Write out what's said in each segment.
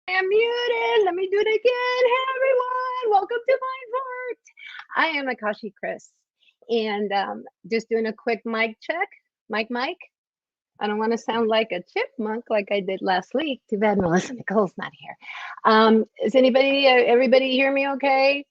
I'm muted. Let me do it again. Hey, everyone. Welcome to Mindforked. I am Akashi Chris. And just doing a quick mic check. Mic. I don't want to sound like a chipmunk like I did last week. Too bad Melissa Nicole's not here. Is everybody hear me okay?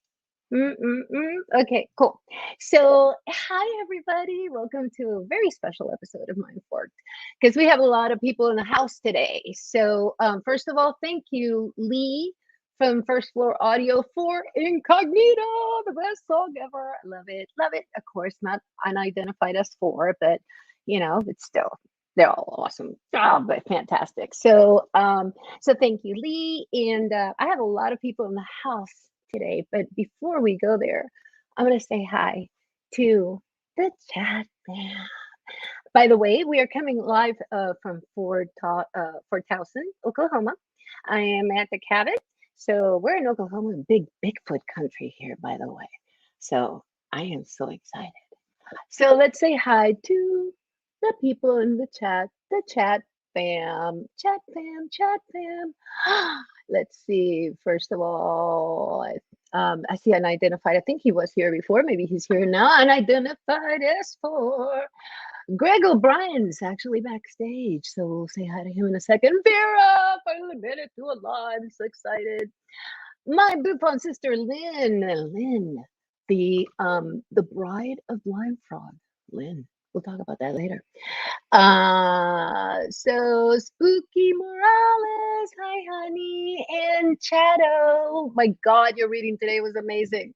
Okay, cool. So, hi everybody. Welcome to a very special episode of Mindforked, because we have a lot of people in the house today. So, first of all, thank you, Lee from First Floor Audio, for Incognito, the best song ever. I love it. Of course, not unidentified as four, but it's still, they're all awesome. But fantastic. So, thank you, Lee. And I have a lot of people in the house today, but before we go there, I'm going to say hi to the chat fam. By the way, we are coming live from Fort Towson, Oklahoma. I am at the cabin. So we're in Oklahoma, big Bigfoot country here, by the way. So I am so excited. So let's say hi to the people in the chat fam. Chat fam. Let's see. First of all, I see unidentified. I think he was here before. Maybe he's here now. Unidentified S4. Greg O'Brien's actually backstage, so we'll say hi to him in a second. Vera finally made it to a live. I'm so excited. My Buffon sister Lynn, the bride of Blind Frog. Lynn, we'll talk about that later. So Spooky Morales, hi honey, and Chato. My God, your reading today was amazing.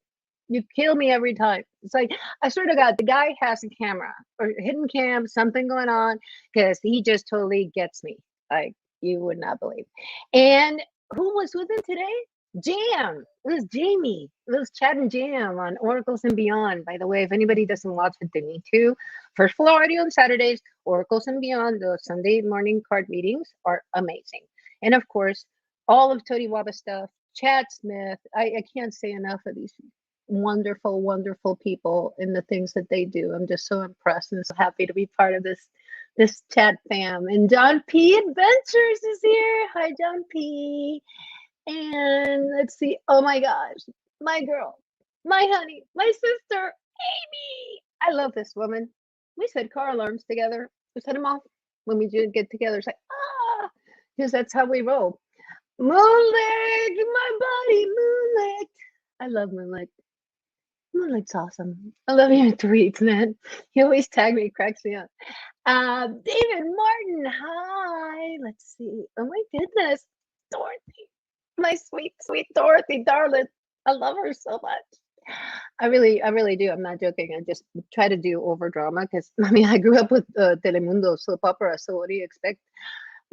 You kill me every time. It's like, I swear to God, the guy has a camera or hidden cam, something going on, because he just totally gets me. Like, you would not believe. And who was with him today? Jam. It was Jamie. It was Chat and Jam on Oracles and Beyond. By the way, if anybody doesn't watch it, they need to. First Floor Audio on Saturdays, Oracles and Beyond, the Sunday morning card meetings are amazing. And of course, all of Tony Waba stuff, Chad Smith. I can't say enough of these wonderful people and the things that they do. I'm just so impressed and so happy to be part of this chat fam. And John P. Adventures is here. Hi, John P. And let's see. Oh my gosh, my girl, my honey, my sister, Amy. I love this woman. We set car alarms together. We set them off when we did get together. It's like, because that's how we roll. Moonlight, my body, Moonlight. I love Moonlight. Moonlight's awesome. I love your tweets, man. You always tag me, cracks me up. David Martin, hi. Let's see. Oh my goodness, Dorothy, my sweet Dorothy, darling. I love her so much. I really do. I'm not joking. I just try to do over drama because I grew up with Telemundo soap opera. So what do you expect?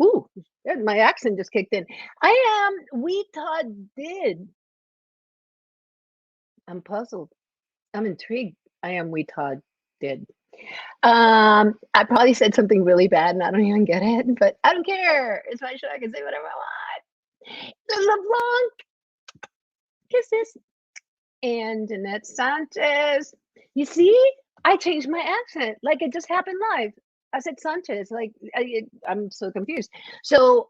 Ooh, my accent just kicked in. I am Uintah did. I'm puzzled. I'm intrigued. I am Uintah did. I probably said something really bad and I don't even get it, but I don't care. It's my show. I can say whatever I want. LeBlanc, kisses, and Jeanette Sanchez. You see, I changed my accent like it just happened live. I said Sanchez. Like I'm so confused. So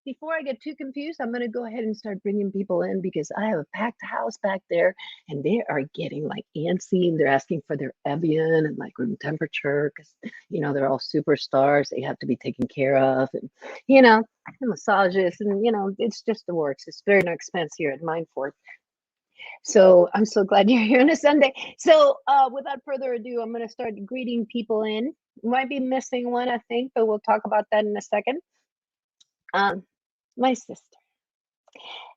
before I get too confused, I'm gonna go ahead and start bringing people in because I have a packed house back there, and they are getting like antsy, and they're asking for their Evian and like room temperature because they're all superstars. They have to be taken care of, and massages, and it's just the works. It's very no expense here at Mindforked. So I'm so glad you're here on a Sunday. So without further ado, I'm going to start greeting people in. Might be missing one, I think, but we'll talk about that in a second. My sister,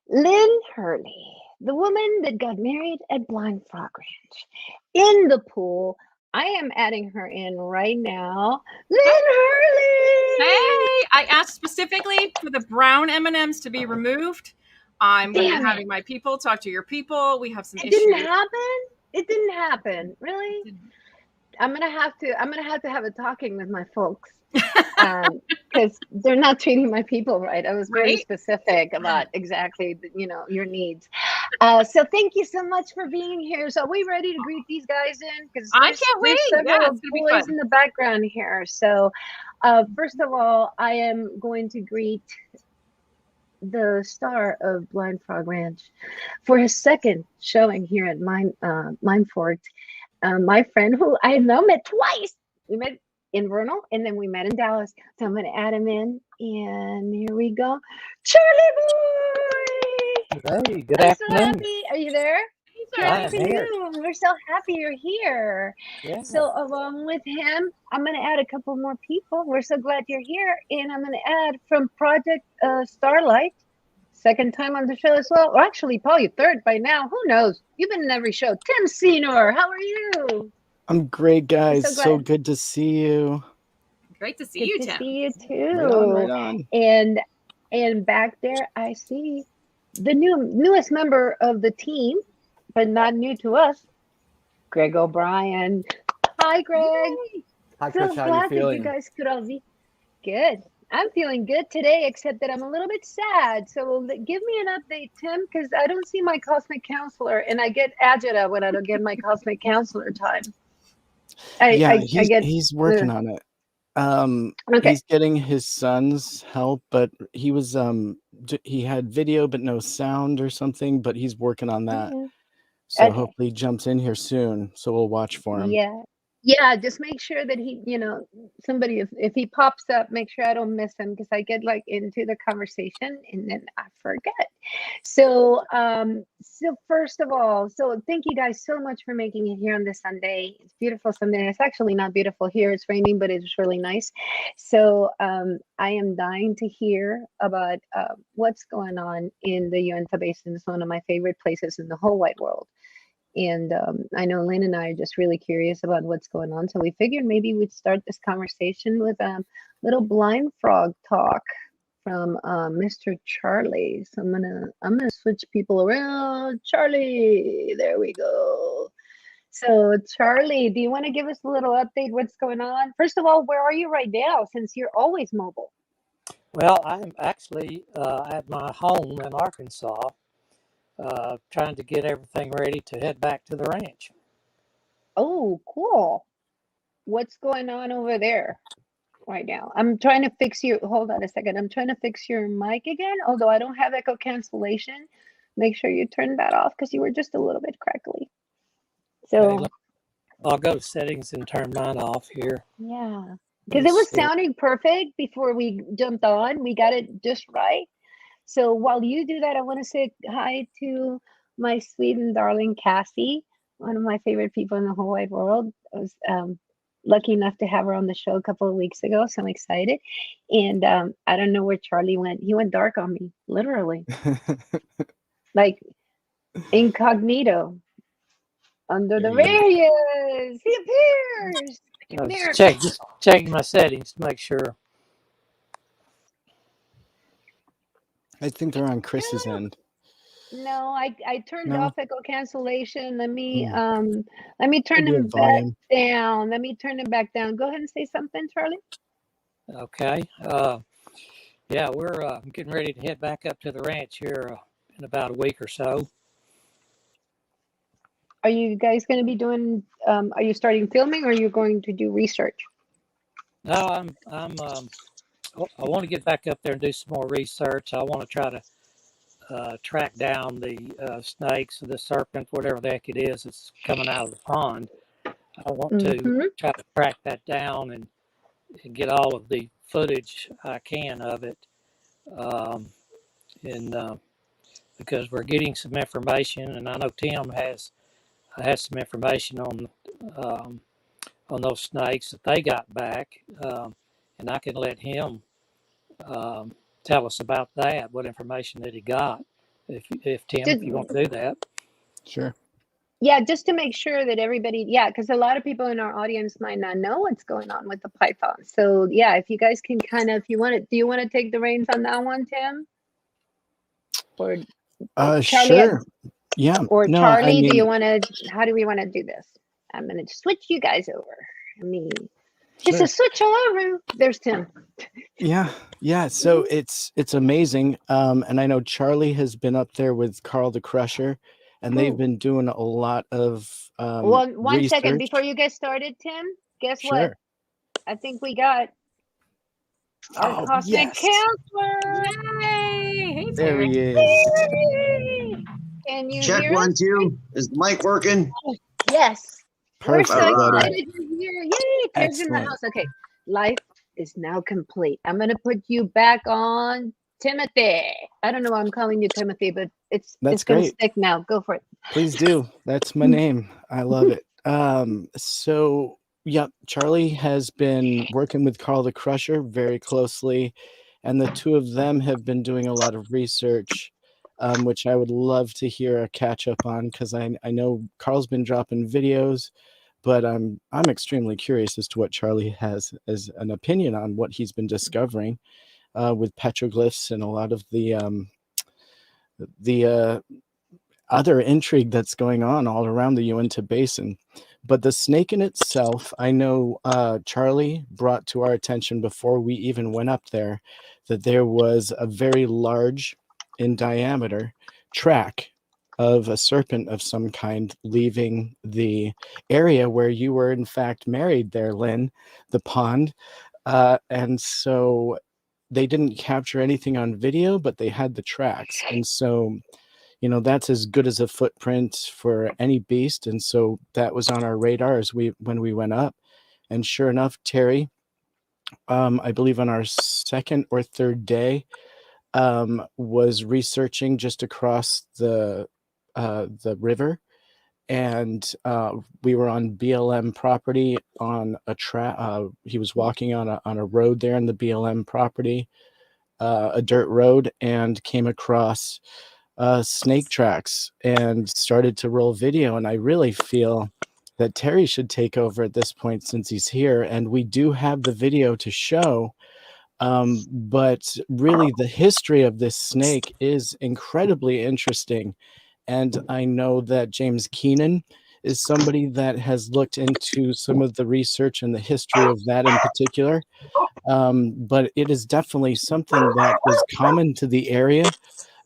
Lynn Hurley, the woman that got married at Blind Frog Ranch, in the pool. I am adding her in right now. Lynn Hurley! Hey, I asked specifically for the brown M&Ms to be removed. I'm going to be having my people talk to your people. We have some issues. It didn't happen. Really? I'm gonna have to have a talking with my folks because they're not treating my people right. I was very specific about exactly your needs. So thank you so much for being here. So are we ready to greet these guys in? Because I can't wait. Several boys in the background here. So first of all, I am going to greet the star of Blind Frog Ranch for his second showing here at Mindforked. My friend who I have now met twice. We met in Vernal and then we met in Dallas. So I'm going to add him in. And here we go. Charlie boy! Hey, good afternoon. So are you there? Good afternoon. We're so happy you're here. Yeah. So along with him, I'm going to add a couple more people. We're so glad you're here. And I'm going to add from Project Starlight. Second time on the show as well. Or actually, probably third by now. Who knows? You've been in every show. Tim Seanor, how are you? I'm great, guys. So good to see you. Great to see you, Tim. Good to see you too. Right on. And back there, I see the newest member of the team, but not new to us, Greg O'Brien. Hi, Greg. Hi, Chris. How are you feeling? You guys could all be good. I'm feeling good today, except that I'm a little bit sad. So give me an update, Tim, because I don't see my cosmic counselor, and I get agita when I don't get my cosmic counselor time. He's working on it. He's getting his son's help, but he was he had video but no sound or something, but he's working on that. So hopefully he jumps in here soon. So we'll watch for him. Yeah, just make sure that he, somebody, if he pops up, make sure I don't miss him because I get like into the conversation and then I forget. So, first of all, thank you guys so much for making it here on this Sunday. It's beautiful Sunday. It's actually not beautiful here. It's raining, but it's really nice. So, I am dying to hear about what's going on in the Uintah Basin. It's one of my favorite places in the whole wide world. And I know Lynn and I are just really curious about what's going on. So we figured maybe we'd start this conversation with a little blind frog talk from Mr. Charlie. So I'm gonna switch people around. Charlie, there we go. So Charlie, do you want to give us a little update? What's going on? First of all, where are you right now? Since you're always mobile. Well, I'm actually at my home in Arkansas. Trying to get everything ready to head back to the ranch. Oh, cool. What's going on over there right now? I'm trying to fix you. Hold on a second. I'm trying to fix your mic again, although I don't have echo cancellation. Make sure you turn that off because you were just a little bit crackly. So I'll go to settings and turn mine off here. Yeah, because it was sounding perfect before we jumped on. We got it just right. So while you do that, I want to say hi to my sweet and darling Cassie, one of my favorite people in the whole wide world. I was lucky enough to have her on the show a couple of weeks ago, so I'm excited. And I don't know where Charlie went. He went dark on me, literally. Like Incognito. Under the radius. He appears. Just checking my settings to make sure. I think they're on Chris's end. No, I turned off echo cancellation. Let me turn them back down. Let me turn them back down. Go ahead and say something, Charlie. Okay. Yeah, we're getting ready to head back up to the ranch here in about a week or so. Are you guys going to be doing? Are you starting filming, or are you going to do research? No, I want to get back up there and do some more research. I want to try to track down the snakes, the serpent, whatever the heck it is that's coming out of the pond. I want to try to track that down and get all of the footage I can of it. And because we're getting some information, and I know Tim has some information on those snakes that they got back, and I can let him tell us about that, what information that he got. If Tim, if you want to do that. Sure. Yeah, just to make sure that everybody, because a lot of people in our audience might not know what's going on with the python. So yeah, if you guys can kind of, if you want to, do you want to take the reins on that one, Tim? Or Charlie, sure. Yeah. Or no, Charlie, I mean, do you want to, how do we want to do this? I'm going to switch you guys over. I mean, just a switch all over. There's Tim. Yeah. So it's amazing. And I know Charlie has been up there with Carl the Crusher, and they've been doing a lot of One research. second before you get started, Tim. Guess what? I think we got our cosmic counselor. Yay! Hey, there he is. Can you Check hear 1, us? 2. Is the mic working? Yes. Perfect. We're so buddy. excited you're here. Yay! Terry's in the house. Okay. Life is now complete. I'm going to put you back on Timothy. I don't know why I'm calling you Timothy, but it's going to stick now. Go for it. Please do. That's my name. I love it. So yeah, Charlie has been working with Carl the Crusher very closely, and the two of them have been doing a lot of research, which I would love to hear a catch up on, because I know Carl's been dropping videos, but I'm extremely curious as to what Charlie has as an opinion on what he's been discovering with petroglyphs and a lot of the other intrigue that's going on all around the Uintah Basin. But the snake in itself, I know Charlie brought to our attention before we even went up there that there was a very large in diameter track of a serpent of some kind leaving the area where you were in fact married there, Lynn, the pond. And so they didn't capture anything on video, but they had the tracks. And so, you know, that's as good as a footprint for any beast. And so that was on our radar when we went up. And sure enough, Terry, I believe on our second or third day, was researching just across the river, and we were on BLM property on a he was walking on a road there in the BLM property, a dirt road, and came across snake tracks and started to roll video. And I really feel that Terry should take over at this point since he's here, and we do have the video to show. But really the history of this snake is incredibly interesting. And I know that James Keenan is somebody that has looked into some of the research and the history of that in particular. But it is definitely something that is common to the area.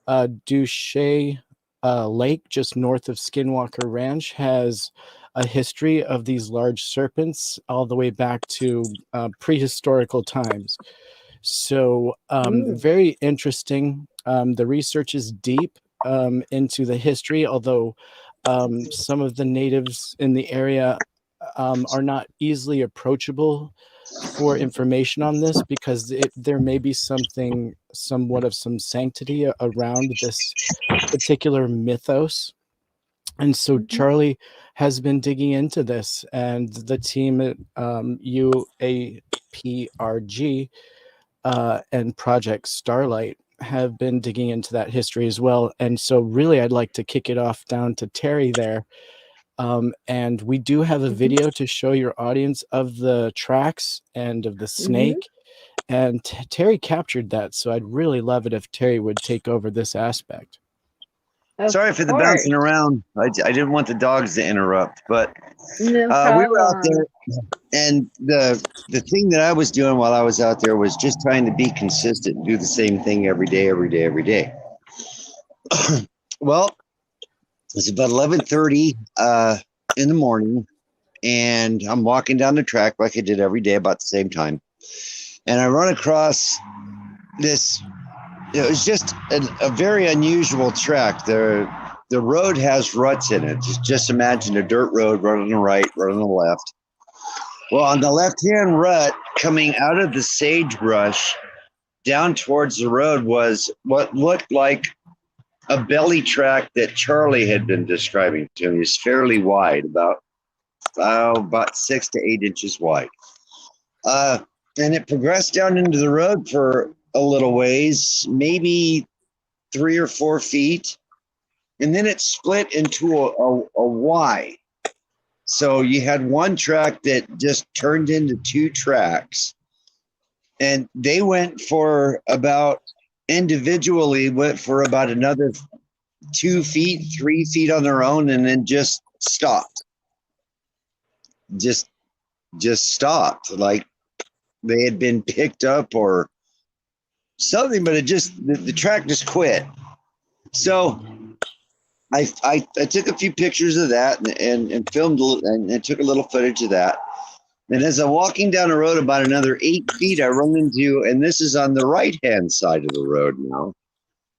Duche Lake, just north of Skinwalker Ranch, has a history of these large serpents all the way back to prehistorical times. So very interesting. The research is deep into the history, although some of the natives in the area are not easily approachable for information on this, because there may be somewhat of some sanctity around this particular mythos. And so Charlie has been digging into this, and the team at UAPRG and Project Starlight have been digging into that history as well. And so really I'd like to kick it off down to Terry there. And we do have a video to show your audience of the tracks and of the snake. And Terry captured that. So I'd really love it if Terry would take over this aspect. Sorry for the bouncing around. I didn't want the dogs to interrupt, but we were out there, and the thing that I was doing while I was out there was just trying to be consistent and do the same thing every day. Well, it's about 11:30 in the morning, and I'm walking down the track like I did every day about the same time. And I run across this, it was just a very unusual track. The road has ruts in it. Just imagine a dirt road, run on the right, run on the left. Well, on the left-hand rut, coming out of the sagebrush down towards the road was what looked like a belly track that Charlie had been describing to me. It's fairly wide, about 6 to 8 inches wide. And it progressed down into the road for a little ways, maybe 3 or 4 feet. And then it split into a Y. So you had one track that just turned into 2 tracks. And they went for about, individually went for about another 2 feet, 3 feet on their own, and then just stopped. Just stopped. Like they had been picked up or something, but it just, the track just quit. So I took a few pictures of that and filmed and took a little footage of that. And as I'm walking down the road about another 8 feet, I run into, and this is on the right-hand side of the road now,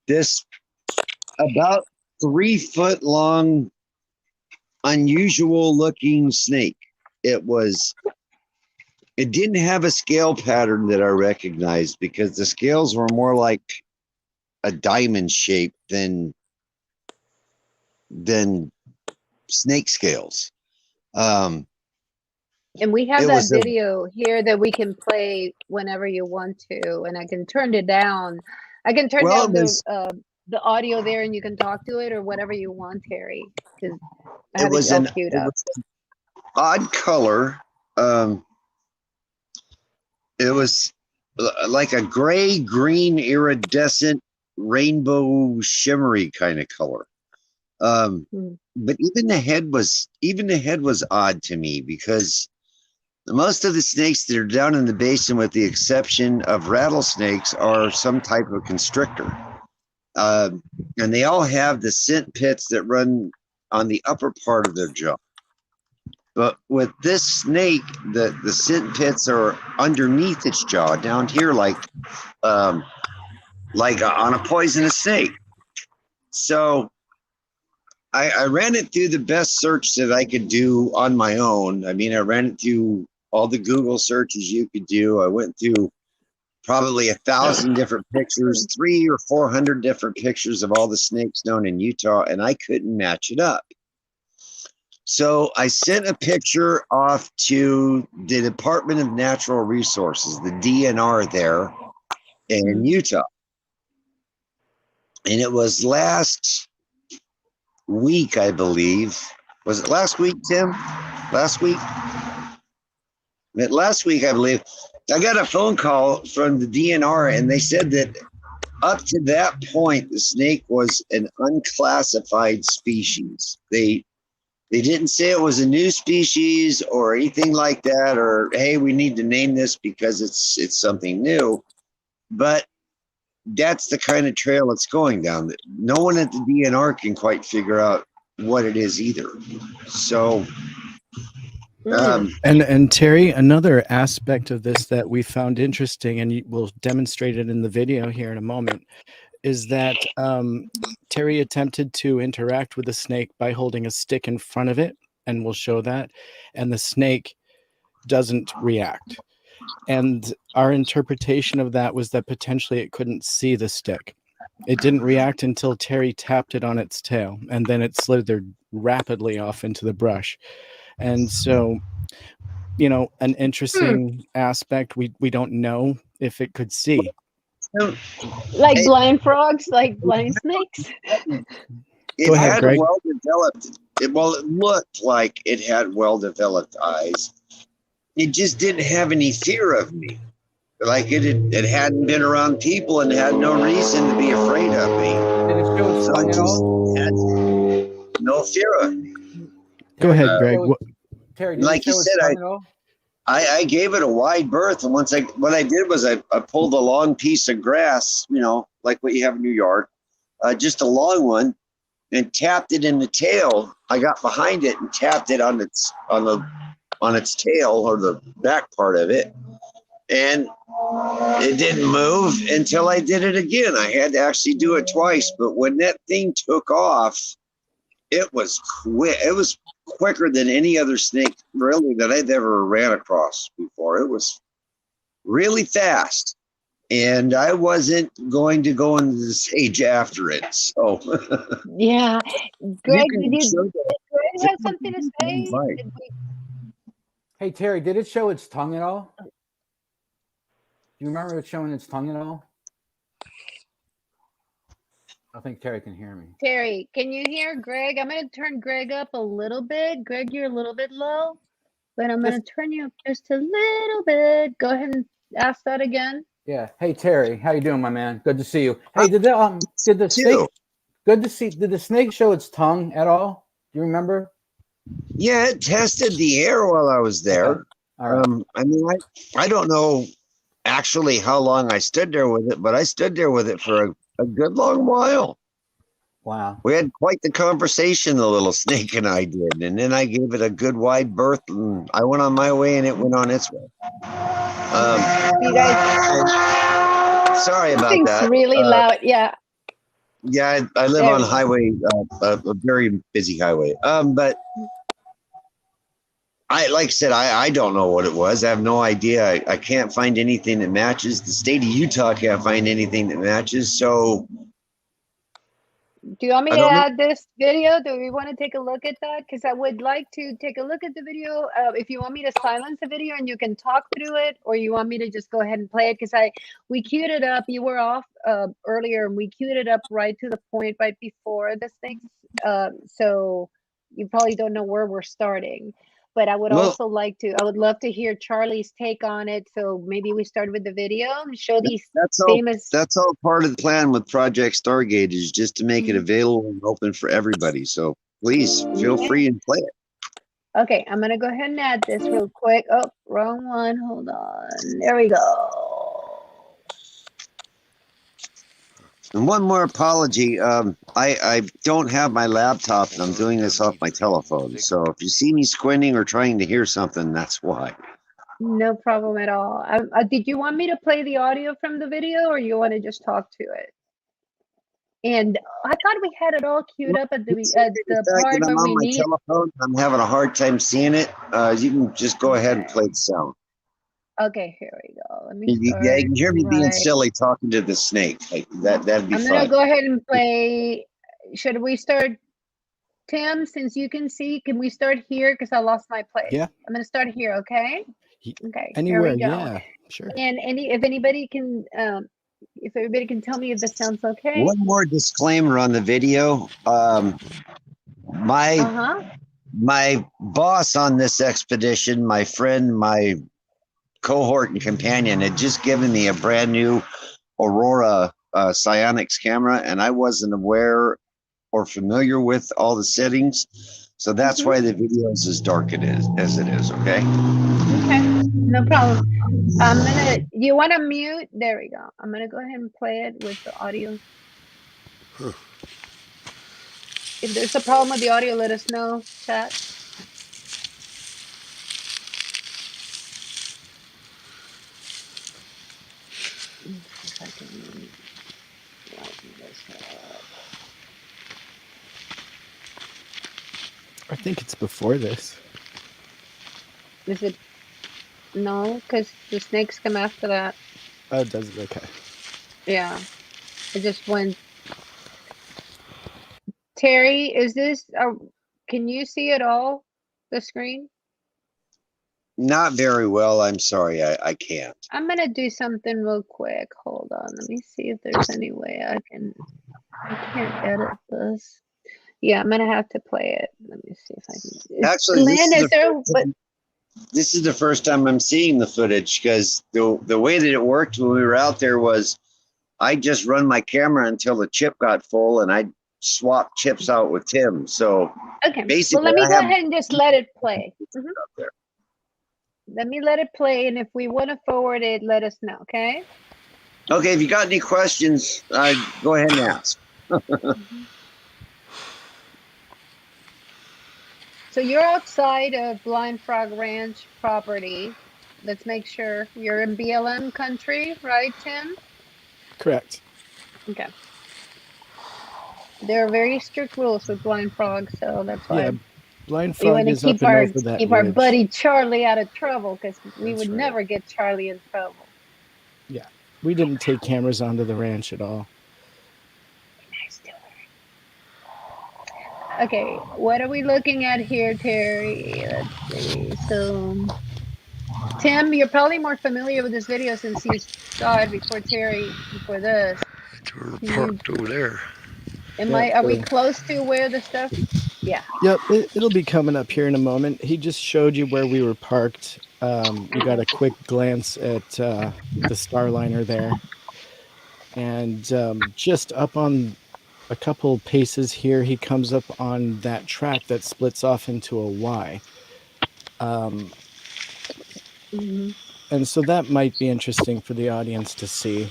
this about 3 foot long, unusual looking snake. It didn't have a scale pattern that I recognized because the scales were more like a diamond shape than snake scales. And we have that video here that we can play whenever you want to, and I can turn it down. I can turn down the audio there, and you can talk to it or whatever you want, Terry. Because I have it all queued up. Odd color. It was like a gray, green, iridescent, rainbow, shimmery kind of color. But even the head was odd to me because most of the snakes that are down in the basin, with the exception of rattlesnakes, are some type of constrictor. And they all have the scent pits that run on the upper part of their jaw. But with this snake, the scent pits are underneath its jaw, down here, like on a poisonous snake. So I ran it through the best search that I could do on my own. I mean, I ran it through all the Google searches you could do. I went through probably 1,000 different pictures, 300 or 400 different pictures of all the snakes known in Utah, and I couldn't match it up. So I sent a picture off to the Department of Natural Resources, the DNR there in Utah. And it was last week, I believe. Was it last week, Tim? Last week? Last week, I believe. I got a phone call from the DNR, and they said that up to that point, the snake was an unclassified species. They didn't say it was a new species or anything like that, or hey, we need to name this because it's something new. But that's the kind of trail it's going down. No one at the DNR can quite figure out what it is either. So, and Terry, another aspect of this that we found interesting, and we'll demonstrate it in the video here in a moment, is that Terry attempted to interact with the snake by holding a stick in front of it, and we'll show that, and the snake doesn't react. And our interpretation of that was that potentially it couldn't see the stick. It didn't react until Terry tapped it on its tail, and then it slithered rapidly off into the brush. And so, you know, an interesting aspect, we don't know if it could see. Like blind frogs, like blind snakes. Go ahead, Greg. It looked like it had well-developed eyes. It just didn't have any fear of me. Like it hadn't been around people and had no reason to be afraid of me. Did it show its tongue at all? Had no fear of me. Go ahead, Greg. Terry, did like you said, I gave it a wide berth, and what I did was I pulled a long piece of grass, you know, like what you have in your yard, just a long one, and tapped it in the tail. I got behind it and tapped it on the on its tail or the back part of it. And it didn't move until I did it again. I had to actually do it twice. But when that thing took off, it was quick. It was quicker than any other snake really that I've ever ran across before. It was really fast. And I wasn't going to go into the stage after it. So yeah. Greg, did Greg have something to say? Hey, Terry, did it show its tongue at all? Do you remember it showing its tongue at all? I think Terry can hear me. Terry, can you hear Greg? I'm going to turn Greg up a little bit. Greg, you're a little bit low, but I'm going to turn you up just a little bit. Go ahead and ask that again. Yeah. Hey, Terry, how you doing, my man? Good to see you. Hey, did the snake? Good to see. Did the snake show its tongue at all? Do you remember? Yeah, it tested the air while I was there. Okay. All right. I mean, I don't know actually how long I stood there with it, but I stood there with it for a good long while. Wow. We had quite the conversation, the little snake and I did. And then I gave it a good wide berth and I went on my way and it went on its way. You guys, sorry about that. Really loud. Yeah. Yeah, I live on highway, a very busy highway. But like I said, I don't know what it was. I have no idea. I can't find anything that matches. The state of Utah can't find anything that matches. So, do you want me to add this video? Do we want to take a look at that? Because I would like to take a look at the video. If you want me to silence the video and you can talk through it, or you want me to just go ahead and play it, because we queued it up. You were off earlier, and we queued it up right to the point right before this thing. So you probably don't know where we're starting. But I would also like to, I would love to hear Charlie's take on it. So maybe we start with the video and show these famous. That's all part of the plan with Project Stargate, is just to make it available and open for everybody. So please feel free and play it. Okay, I'm going to go ahead and add this real quick. Oh, wrong one. Hold on. There we go. And one more apology. I don't have my laptop and I'm doing this off my telephone. So if you see me squinting or trying to hear something, that's why. No problem at all. Did you want me to play the audio from the video, or you want to just talk to it? And I thought we had it all queued up at the part where we need. Telephone, I'm having a hard time seeing it. You can just go ahead and play the sound. Okay, here we go. Let me start. Yeah, you can hear me being silly talking to the snake. Like that'd be fun. I'm gonna go ahead and play. Should we start, Tim? Since you can see, can we start here? Because I lost my place. Yeah. I'm gonna start here. Okay. Okay. Anywhere. Here we go. Yeah. Sure. And if anybody can, if everybody can tell me if this sounds okay. One more disclaimer on the video. My boss on this expedition, my friend, my cohort and companion, had just given me a brand new Aurora Psionics camera, and I wasn't aware or familiar with all the settings, so that's why the video is as dark as it is. Okay. Okay, no problem. You want to mute? There we go. I'm gonna go ahead and play it with the audio. If there's a problem with the audio, let us know, chat. I think it's before this. Is it? No, because the snakes come after that. Oh, it does. Okay. Yeah, it just went. Terry, is this? Can you see it all? The screen? Not very well. I'm sorry. I can't. I'm gonna do something real quick. Hold on. Let me see if there's any way I can't edit this. Yeah, I'm gonna have to play it. Let me see if I can. Actually, Lynn, this is the first time I'm seeing the footage, because the way that it worked when we were out there was I just run my camera until the chip got full, and I swap chips out with Tim. So basically, well, let me go ahead and just let it play. Let me let it play, and if we want to forward it, let us know. Okay. Okay. If you got any questions, go ahead and ask. So you're outside of Blind Frog Ranch property. Let's make sure you're in BLM country, right, Tim? Correct. Okay. There are very strict rules with Blind Frog, so that's why Blind we Frog want to is up keep and our over that ridge. buddy Charlie out of trouble, because we That's would right. never get Charlie in trouble. Yeah, we didn't take cameras onto the ranch at all. Nice to her. Okay, what are we looking at here, Terry? Let's see. So, Tim, you're probably more familiar with this video since you saw it before Terry, before this. We're parked over there. Are we close to where the stuff? Yeah. Yep, it'll be coming up here in a moment. He just showed you where we were parked. We got a quick glance at the Starliner there. And just up on a couple paces here, he comes up on that track that splits off into a Y. And so that might be interesting for the audience to see.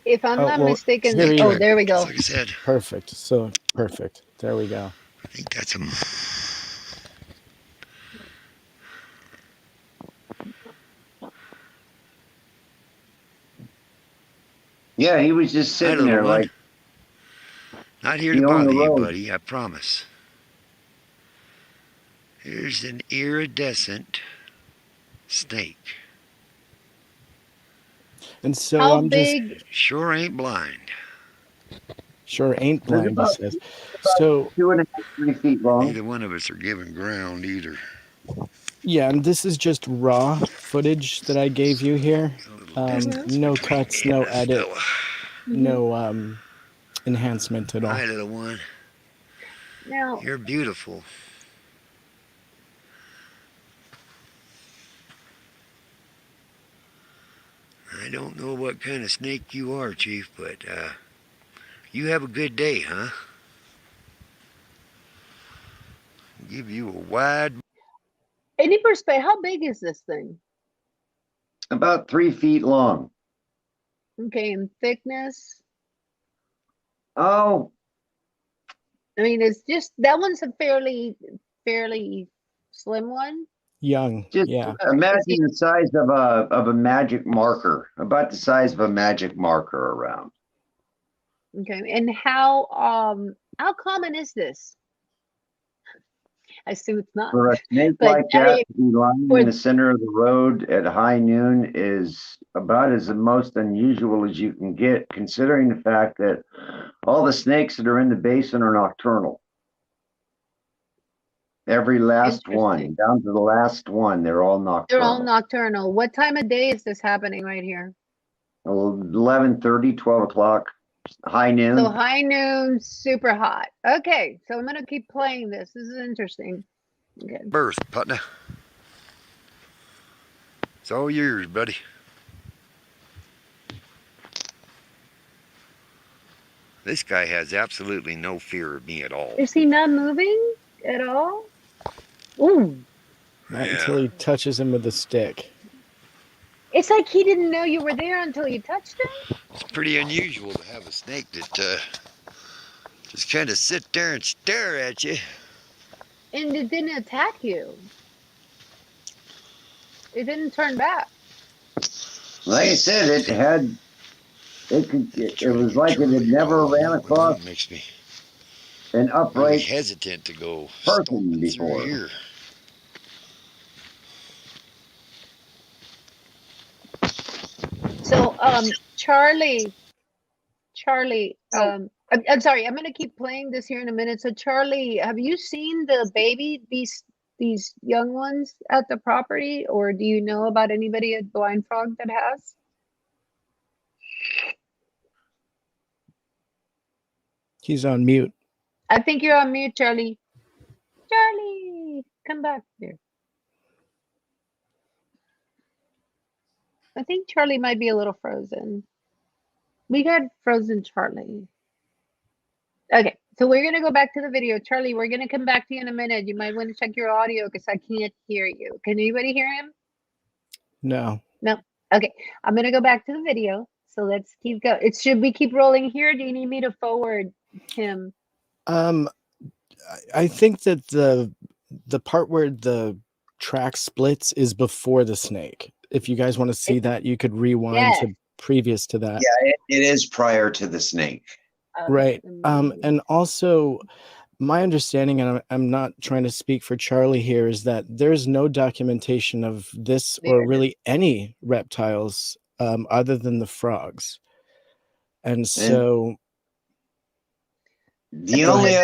If I'm not mistaken, there we go. Like I said. Perfect. So perfect. There we go. I think that's him. Yeah, he was just sitting there like. Not here to bother you, buddy, I promise. Here's an iridescent snake. And so how big? Just sure ain't blind. Sure ain't blind, he says. So 2.5 to 3 feet long. Neither one of us are giving ground either. Yeah, and this is just raw footage that I gave you here. No cuts, no edit, no enhancement at all. Hi, little one. Now, you're beautiful. I don't know what kind of snake you are, Chief, but you have a good day, huh? Give you a wide... Any perspective, how big is this thing? About 3 feet long. Okay, and thickness? Oh. I mean, it's just, that one's a fairly slim one. Young, just imagine the size of a magic marker, about the size of a magic marker around. Okay, and how common is this? I assume it's not. For a snake like that to be lying in the center of the road at high noon is about as the most unusual as you can get, considering the fact that all the snakes that are in the basin are nocturnal. Every last one, down to the last one, they're all nocturnal. They're all nocturnal. What time of day is this happening right here? 11:30, 12 o'clock, high noon. So high noon, super hot. Okay, so I'm going to keep playing this. This is interesting. Okay. Birth, Putna. It's all yours, buddy. This guy has absolutely no fear of me at all. Is he not moving at all? Ooh. Not until he touches him with a stick. It's like he didn't know you were there until you touched him. It's pretty unusual to have a snake that just kind of sit there and stare at you. And it didn't attack you. It didn't turn back. Like I said, it was like it had never ran across an upright really hesitant to go person before. Here. So, Charlie, I'm sorry, I'm gonna keep playing this here in a minute. So, Charlie, have you seen the baby, these young ones at the property, or do you know about anybody at Blind Frog that has? He's on mute. I think you're on mute, Charlie. Charlie, come back here. I think Charlie might be a little frozen. We got frozen Charlie. Okay, so we're going to go back to the video. Charlie, we're going to come back to you in a minute. You might want to check your audio because I can't hear you. Can anybody hear him? No. No. Okay, I'm going to go back to the video. So let's keep going. Should we keep rolling here? Do you need me to forward him? I think that the part where the track splits is before the snake. If you guys want to see that, you could rewind to previous to that. Yeah, it is prior to the snake. Right. And also, my understanding, and I'm not trying to speak for Charlie here, is that there's no documentation of this or really any reptiles other than the frogs. And so the only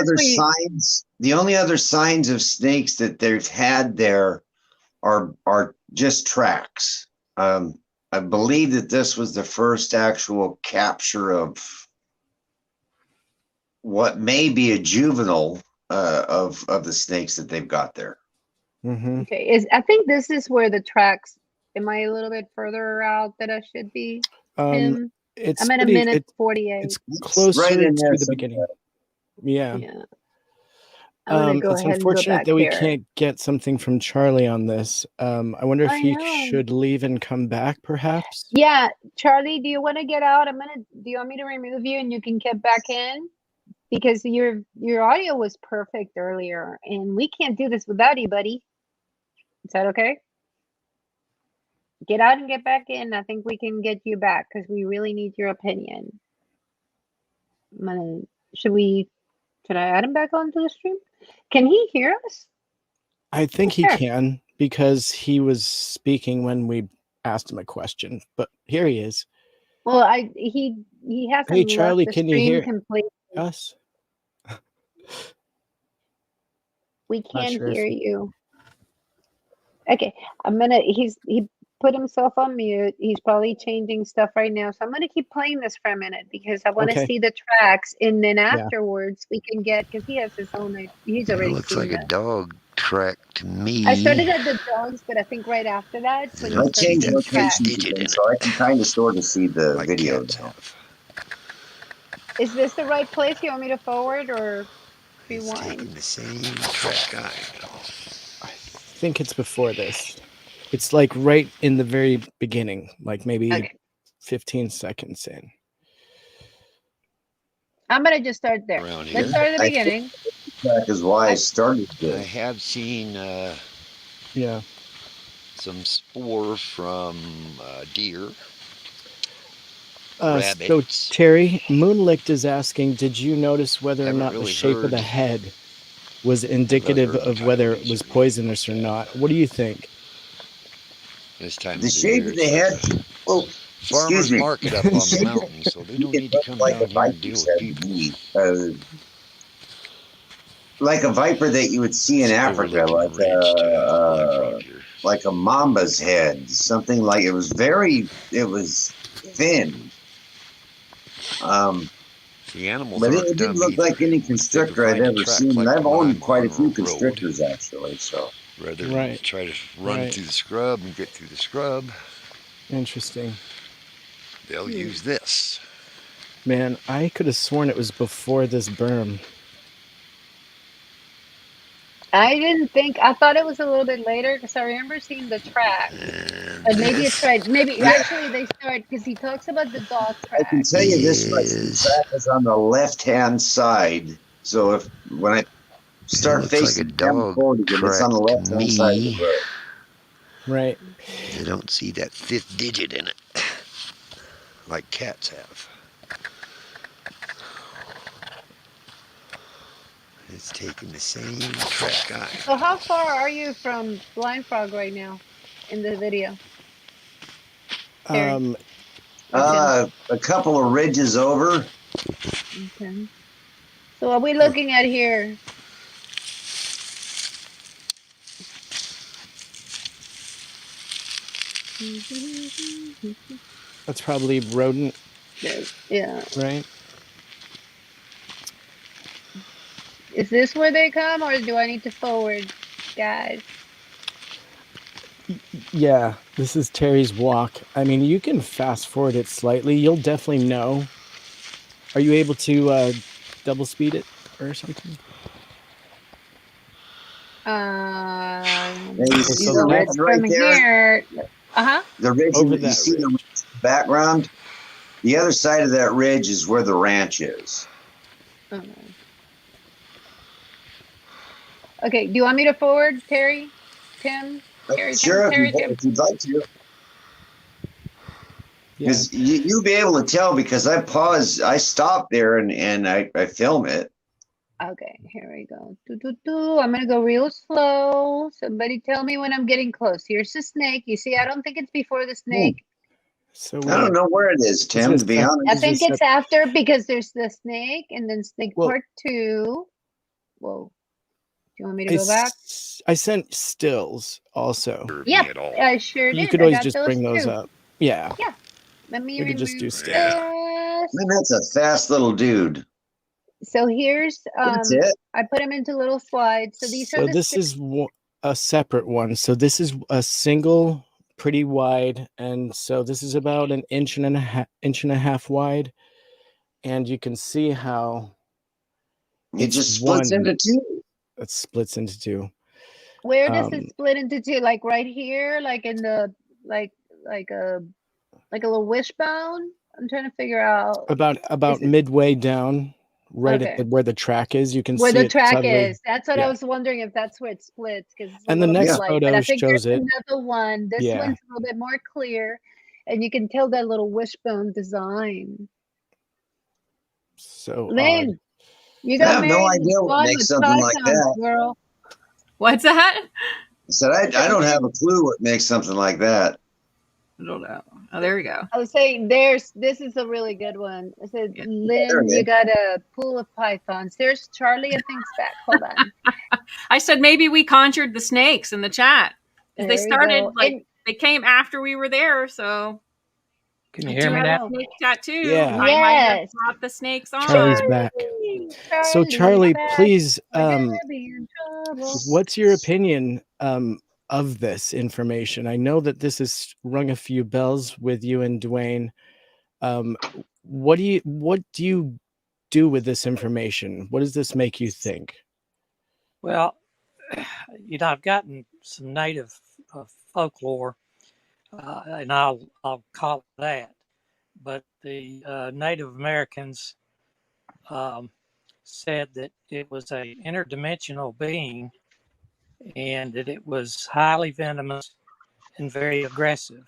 other signs of snakes that they've had there are just tracks. I believe that this was the first actual capture of what may be a juvenile of the snakes that they've got there. Mm-hmm. Okay, I think this is where the tracks. Am I a little bit further out than I should be? I'm at a minute 48. It's closer right in there to the beginning. Yeah. I'm gonna go it's ahead unfortunate and go back that we here. can't get something from Charlie on this. I wonder if he should leave and come back, perhaps. Yeah, Charlie, do you want to get out? Do you want me to remove you and you can get back in? Because your audio was perfect earlier, and we can't do this without you, buddy. Is that okay? Get out and get back in. I think we can get you back because we really need your opinion. Should I add him back onto the stream? Can he hear us? I think he can, because he was speaking when we asked him a question. But here he is. Well, he hasn't. Hey, Charlie, left the can you stream hear completely. us? We can't hear you. Okay, he put himself on mute. He's probably changing stuff right now. So I'm gonna keep playing this for a minute because I want to see the tracks, and then afterwards we can get, because he has his own. He's already. It looks like a dog track to me. I started at the dogs, but I think right after that. I changed locations again, so I can kind of sort of see the video now. Is this the right place? You want me to forward or rewind? Taking the same track. I think it's before this. It's like right in the very beginning, like maybe 15 seconds in. I'm gonna just start there. Let's start at the beginning. That is why I started this. I have seen some spore from deer. So Terry, Moonlicht is asking, did you notice whether or not the shape of the head was indicative of whether it was poisonous or not? What do you think? This time the shape of the head. Well, farmers market up on the mountain, so they don't need to come down here and deal with people. Like a viper that you would see in Africa, like a mamba's head, something like it was thin. The animals, but it didn't look like any constrictor I've ever seen. And I've owned quite a few constrictors actually, so. Rather try to run through the scrub and get through the scrub. Interesting. They'll use this. Man, I could have sworn it was before this berm. I thought it was a little bit later because I remember seeing the track. But maybe it's right. Maybe actually they start because he talks about the dog track. I can tell you this much: the track is on the left-hand side. So when I start facing like a dog it's on the left-hand side of the road. Right. You don't see that fifth digit in it, like cats have. It's taking the same track. So how far are you from Blind Frog right now in the video? A couple of ridges over. Okay. So what are we looking at here? That's probably rodent. Yeah. Right. Is this where they come, or do I need to forward, guys? Yeah, this is Terry's walk. I mean, you can fast forward it slightly. You'll definitely know. Are you able to double speed it or something? See the ridge right there? The ridge you see the background? The other side of that ridge is where the ranch is. Okay, do you want me to forward, Terry? Tim? Terry, Sure, Tim, Terry, if you'd like to. Yeah. Because you'll be able to tell because I pause, I stop there and I film it. Okay, here we go. I'm gonna go real slow. Somebody tell me when I'm getting close. Here's the snake. You see, I don't think it's before the snake. So I don't know where it is, Tim, to be honest. I think it's after because there's the snake and then snake part 2. Whoa. Do you want me to go back? I sent stills also. Yep, I sure did. You could always just bring those up. Yeah. Yeah. Let me We could just do stills. Man, that's a fast little dude. So here's That's it. I put them into little slides. So these are the this is a separate one. So this is a single, pretty wide, and so this is about an inch and a half wide, and you can see how it just splits into 2. It splits into 2. Where does it split into 2? Like right here, like in the like a little wishbone? I'm trying to figure out about midway down, right at where the track is. You can see where the it track subtly. is. That's what I was wondering, if that's where it splits. And the next photo I think shows it. Another one. This one's a little bit more clear, and you can tell that little wishbone design. So Lynn, you I got have no married idea what makes something like that. Girl. What's that? I said I don't have a clue what makes something like that. I don't know. Oh, there we go. I was saying this is a really good one. I said, Lynn, you got a pool of pythons. There's Charlie, I think's back. Hold on. I said maybe we conjured the snakes in the chat. There They started go. they came after we were there, so can you hear me now? Snake tattoo. Yeah. I might have brought the snakes on. Charlie's back. So Charlie, please, what's your opinion of this information? I know that this has rung a few bells with you and Dwayne. What do you do with this information? What does this make you think? Well, I've gotten some native folklore, and I'll call it that. But the Native Americans said that it was a interdimensional being, and that it was highly venomous and very aggressive,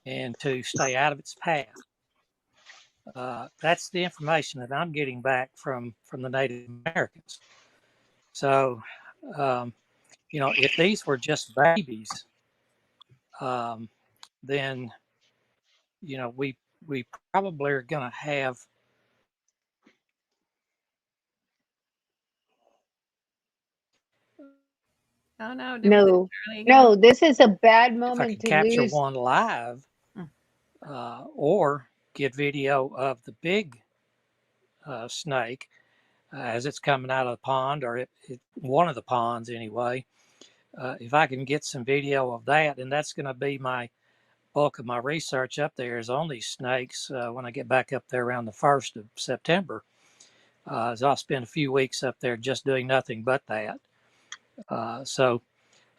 and to stay out of its path. That's the information that I'm getting back from the Native Americans. So, if these were just babies, then, we probably are going to have. Oh no! No, this is a bad moment if I could capture lose. one live, or get video of the big snake as it's coming out of the pond, or one of the ponds anyway. If I can get some video of that, and that's going to be my bulk of my research up there is on these snakes when I get back up there around the 1st of September. So I'll spend a few weeks up there just doing nothing but that. So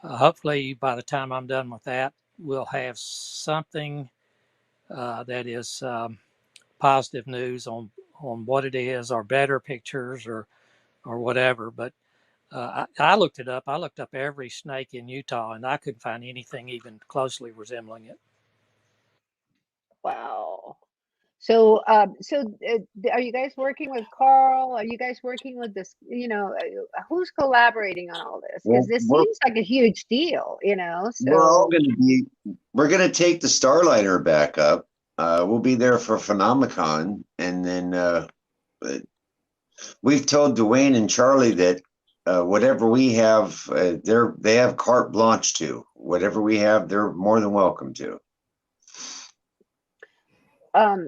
hopefully by the time I'm done with that, we'll have something that is positive news on what it is, or better pictures, or whatever. But I looked it up. I looked up every snake in Utah, and I couldn't find anything even closely resembling it. Wow. So, are you guys working with Carl? Are you guys working with this? Who's collaborating on all this? Because this seems like a huge deal. So we're going to take the Starlighter back up. We'll be there for Phenomicon, and then we've told Dwayne and Charlie that whatever we have, they have carte blanche to. Whatever we have, they're more than welcome to.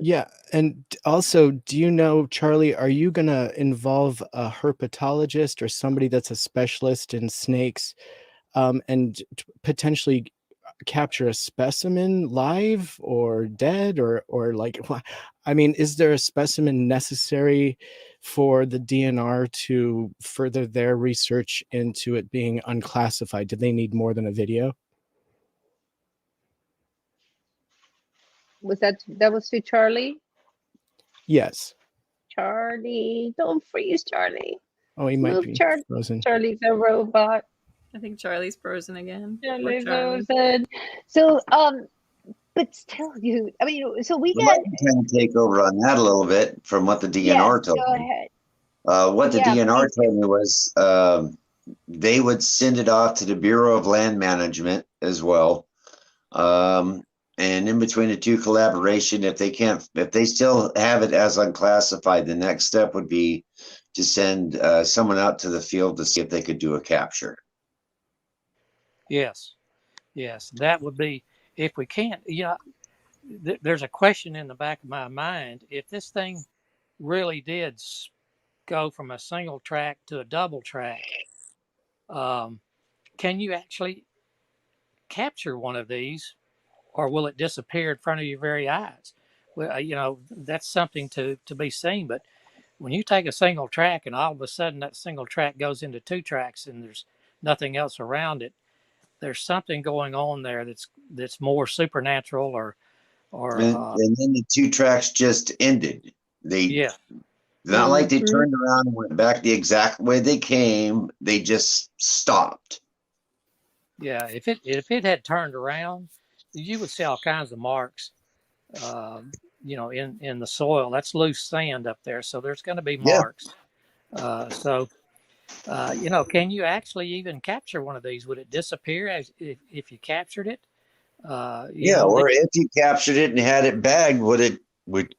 Yeah, and also, do you know, Charlie, are you going to involve a herpetologist or somebody that's a specialist in snakes, and potentially capture a specimen live or dead, or like, I mean, is there a specimen necessary for the DNR to further their research into it being unclassified? Do they need more than a video? Was that was to Charlie? Yes. Charlie, don't freeze, Charlie. Oh, he might be frozen. Charlie's a robot. I think Charlie's frozen again. Charlie's frozen. So, but still, dude. I mean, so we Well, got. I can kind of take over on that a little bit from what the DNR told me. Go ahead. What the DNR told me was they would send it off to the Bureau of Land Management as well. And in between the two collaboration, if they still have it as unclassified, the next step would be to send someone out to the field to see if they could do a capture. Yes, that would be, if we can't, there's a question in the back of my mind. If this thing really did go from a single track to a double track, can you actually capture one of these, or will it disappear in front of your very eyes? Well, that's something to be seen. But when you take a single track and all of a sudden that single track goes into two tracks and there's nothing else around it, there's something going on there that's more supernatural, and then the two tracks just ended. Not like they turned around and went back the exact way they came. They just stopped. Yeah, if it had turned around, you would see all kinds of marks, in the soil. That's loose sand up there, so there's going to be marks. Can you actually even capture one of these? Would it disappear if you captured it? Or if you captured it and had it bagged,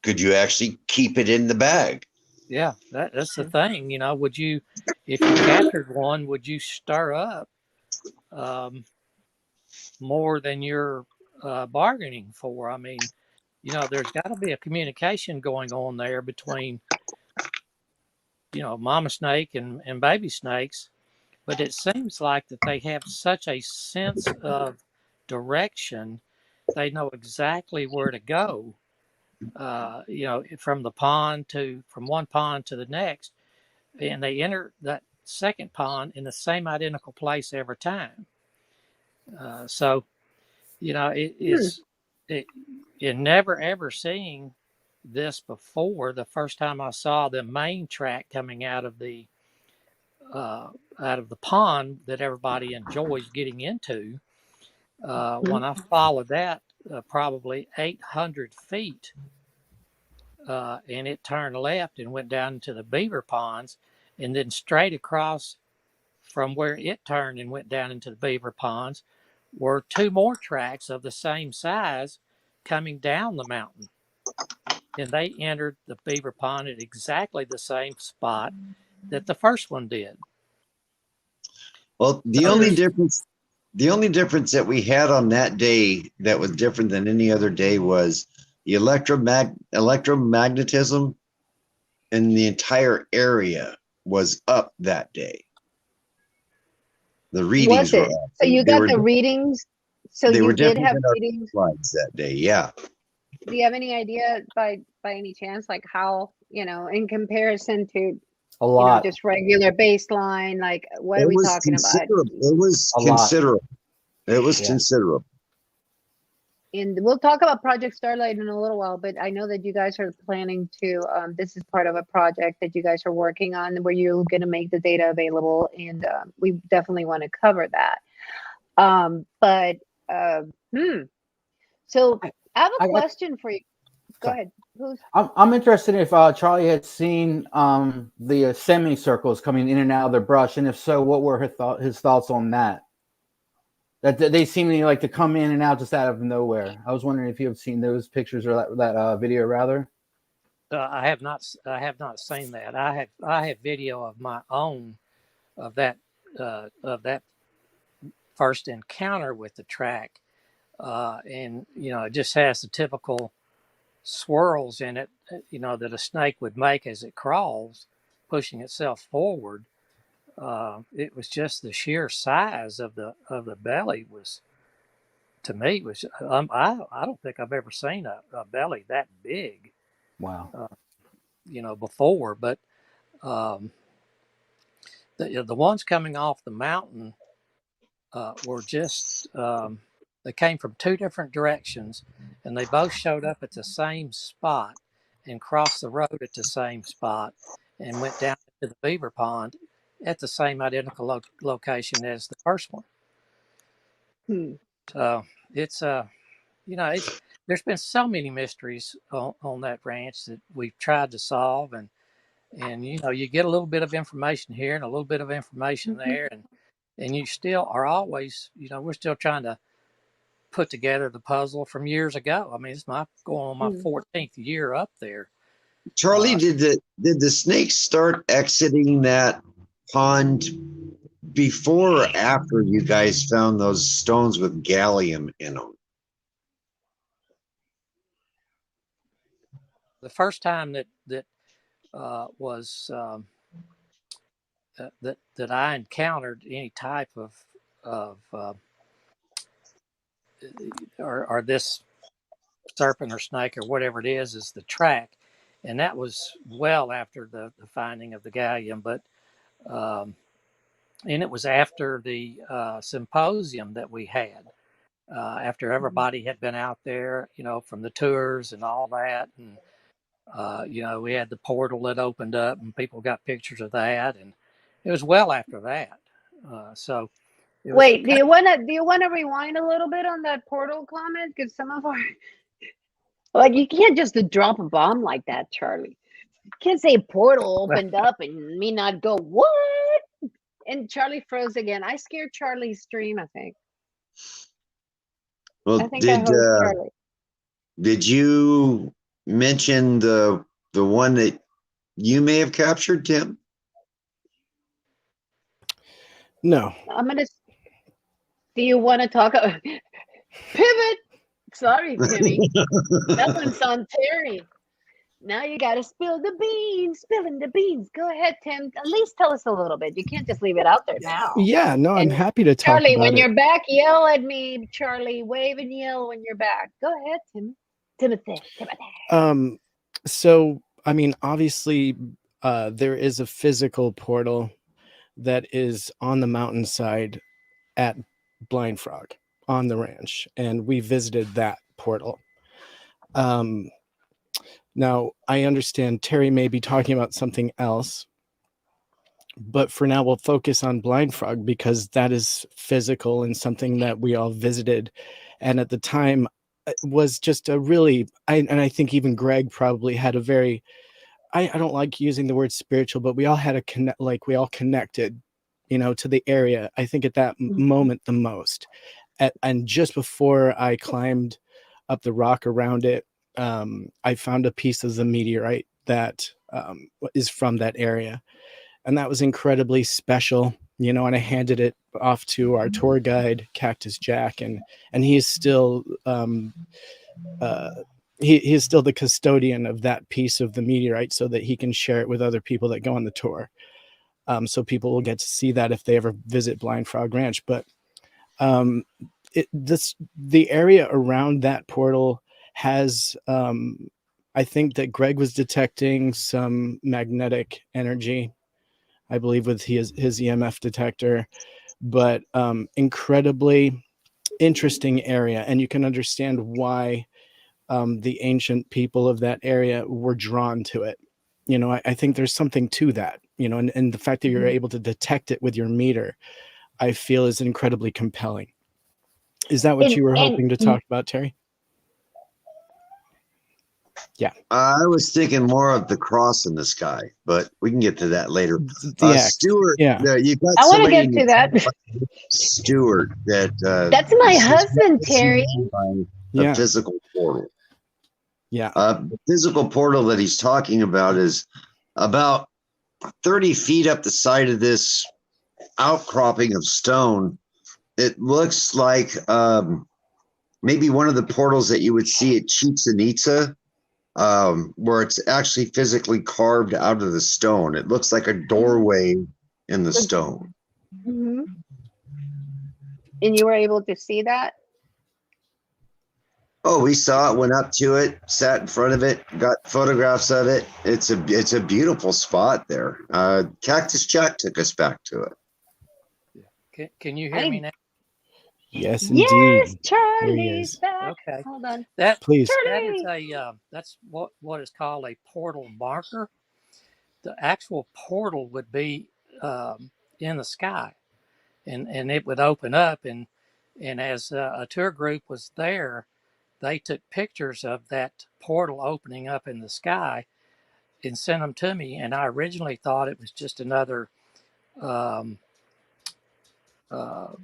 could you actually keep it in the bag? Yeah, that's the thing. Would you, if you captured one, would you stir up more than you're bargaining for? I mean, there's got to be a communication going on there between, mama snake and baby snakes, but it seems like that they have such a sense of direction. They know exactly where to go. From one pond to the next, and they enter that second pond in the same identical place every time. In never ever seeing this before, the first time I saw the main track coming out of the pond that everybody enjoys getting into, when I followed that probably 800 feet, and it turned left and went down into the beaver ponds, and then straight across from where it turned and went down into the beaver ponds were two more tracks of the same size coming down the mountain. And they entered the beaver pond at exactly the same spot that the first one did. Well, the only difference that we had on that day that was different than any other day was the electromagnetism in the entire area was up that day. The readings were up. So you got the readings. So you did have readings that day. Yeah. Do you have any idea by any chance, like how, in comparison to a lot, just regular baseline, like what are we talking about? It was considerable. It was considerable. And we'll talk about Project Starlight in a little while, but I know that you guys are planning to, this is part of a project that you guys are working on where you're going to make the data available, and we definitely want to cover that. So I have a question for you. Go ahead. I'm interested if Charlie had seen the semicircles coming in and out of the brush, and if so, what were his thoughts on that? That they seem to like to come in and out just out of nowhere. I was wondering if you have seen those pictures or that video rather. I have not seen that. I have video of my own of that first encounter with the track, and it just has the typical swirls in it, that a snake would make as it crawls, pushing itself forward. It was just the sheer size of the belly was, to me, was I don't think I've ever seen a belly that big. Wow. Before, but the ones coming off the mountain were just they came from two different directions, and they both showed up at the same spot and crossed the road at the same spot and went down to the beaver pond at the same identical location as the first one. So it's there's been so many mysteries on that ranch that we've tried to solve, and you get a little bit of information here and a little bit of information there, and you still are always, we're still trying to put together the puzzle from years ago. I mean, it's going on my 14th year up there. Charlie, did the snakes start exiting that pond before or after you guys found those stones with gallium in them? The first time that was that I encountered any type of or this serpent or snake or whatever it is the track, and that was well after the finding of the gallium, but and it was after the symposium that we had, after everybody had been out there, from the tours and all that, and we had the portal that opened up and people got pictures of that, and it was well after that. So wait, do you want to rewind a little bit on that portal comment? Because some of our, you can't just drop a bomb like that, Charlie. You can't say portal opened up and me not go, what? And Charlie froze again. I scared Charlie's stream, I think. Well, I think I heard Charlie. Did you mention the one that you may have captured, Tim? No. Do you want to talk? Pivot. Sorry, Timmy. That one's on Terry. Now you got to spill the beans. Spilling the beans. Go ahead, Tim. At least tell us a little bit. You can't just leave it out there now. Yeah, no, I'm happy to talk Charlie, about when it. you're back, yell at me. Charlie, wave and yell when you're back. Go ahead, Timothy. So, I mean, obviously, there is a physical portal that is on the mountainside at Blind Frog on the ranch, and we visited that portal. Now, I understand Terry may be talking about something else, but for now, we'll focus on Blind Frog because that is physical and something that we all visited. And at the time, it was just a really, and I think even Greg probably had a very, I don't like using the word spiritual, but we all had we all connected, to the area. I think at that moment the most. And just before I climbed up the rock around it, I found a piece of the meteorite that is from that area, and that was incredibly special, and I handed it off to our tour guide, Cactus Jack, and he is still he is still the custodian of that piece of the meteorite, so that he can share it with other people that go on the tour, so people will get to see that if they ever visit Blind Frog Ranch. But the area around that portal has, I think that Greg was detecting some magnetic energy, I believe, with his EMF detector, but incredibly interesting area. And you can understand why the ancient people of that area were drawn to it. I think there's something to that, and the fact that you're able to detect it with your meter, I feel is incredibly compelling. Is that what you were hoping to talk about, Terry? Yeah. I was thinking more of the cross in the sky, but we can get to that later. Stuart, yeah. You got I want to get to that. Stuart, that's my husband, Terry. The physical portal. Yeah. The physical portal that he's talking about is about 30 feet up the side of this outcropping of stone. It looks like maybe one of the portals that you would see at Chichen Itza, where it's actually physically carved out of the stone. It looks like a doorway in the stone. And you were able to see that? Oh, we saw it, went up to it, sat in front of it, got photographs of it. It's a beautiful spot there. Cactus Jack took us back to it. Can you hear me now? Yes, indeed. Yes, Charlie's back. Okay. Hold on. Please. That is that's what is called a portal marker. The actual portal would be in the sky, and it would open up, and as a tour group was there, they took pictures of that portal opening up in the sky and sent them to me. And I originally thought it was just another um, a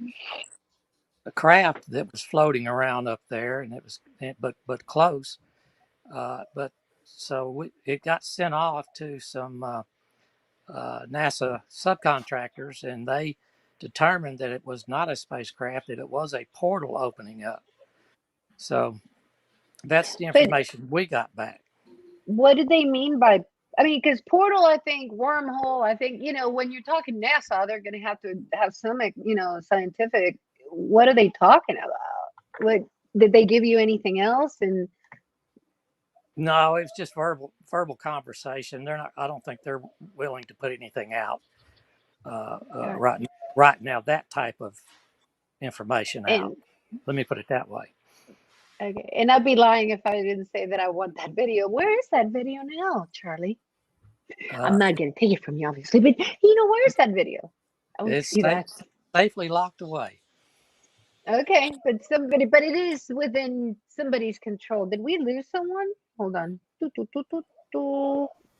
craft that was floating around up there, and it was, but close. But so it got sent off to some NASA subcontractors, and they determined that it was not a spacecraft, that it was a portal opening up. So that's the information we got back. What did they mean by, I mean, because portal, I think, wormhole, I think, you know, when you're talking NASA, they're going to have some, you know, scientific, what are they talking about? What, did they give you anything else? And no, it's just verbal conversation. They're not, I don't think they're willing to put anything out right now, that type of information out. Let me put it that way. Okay, and I'd be lying if I didn't say that I want that video. Where is that video now, Charlie? I'm not going to take it from you, obviously, but you know, where's that video? I want to see that. Safely locked away. Okay, but it is within somebody's control. Did we lose someone? Hold on.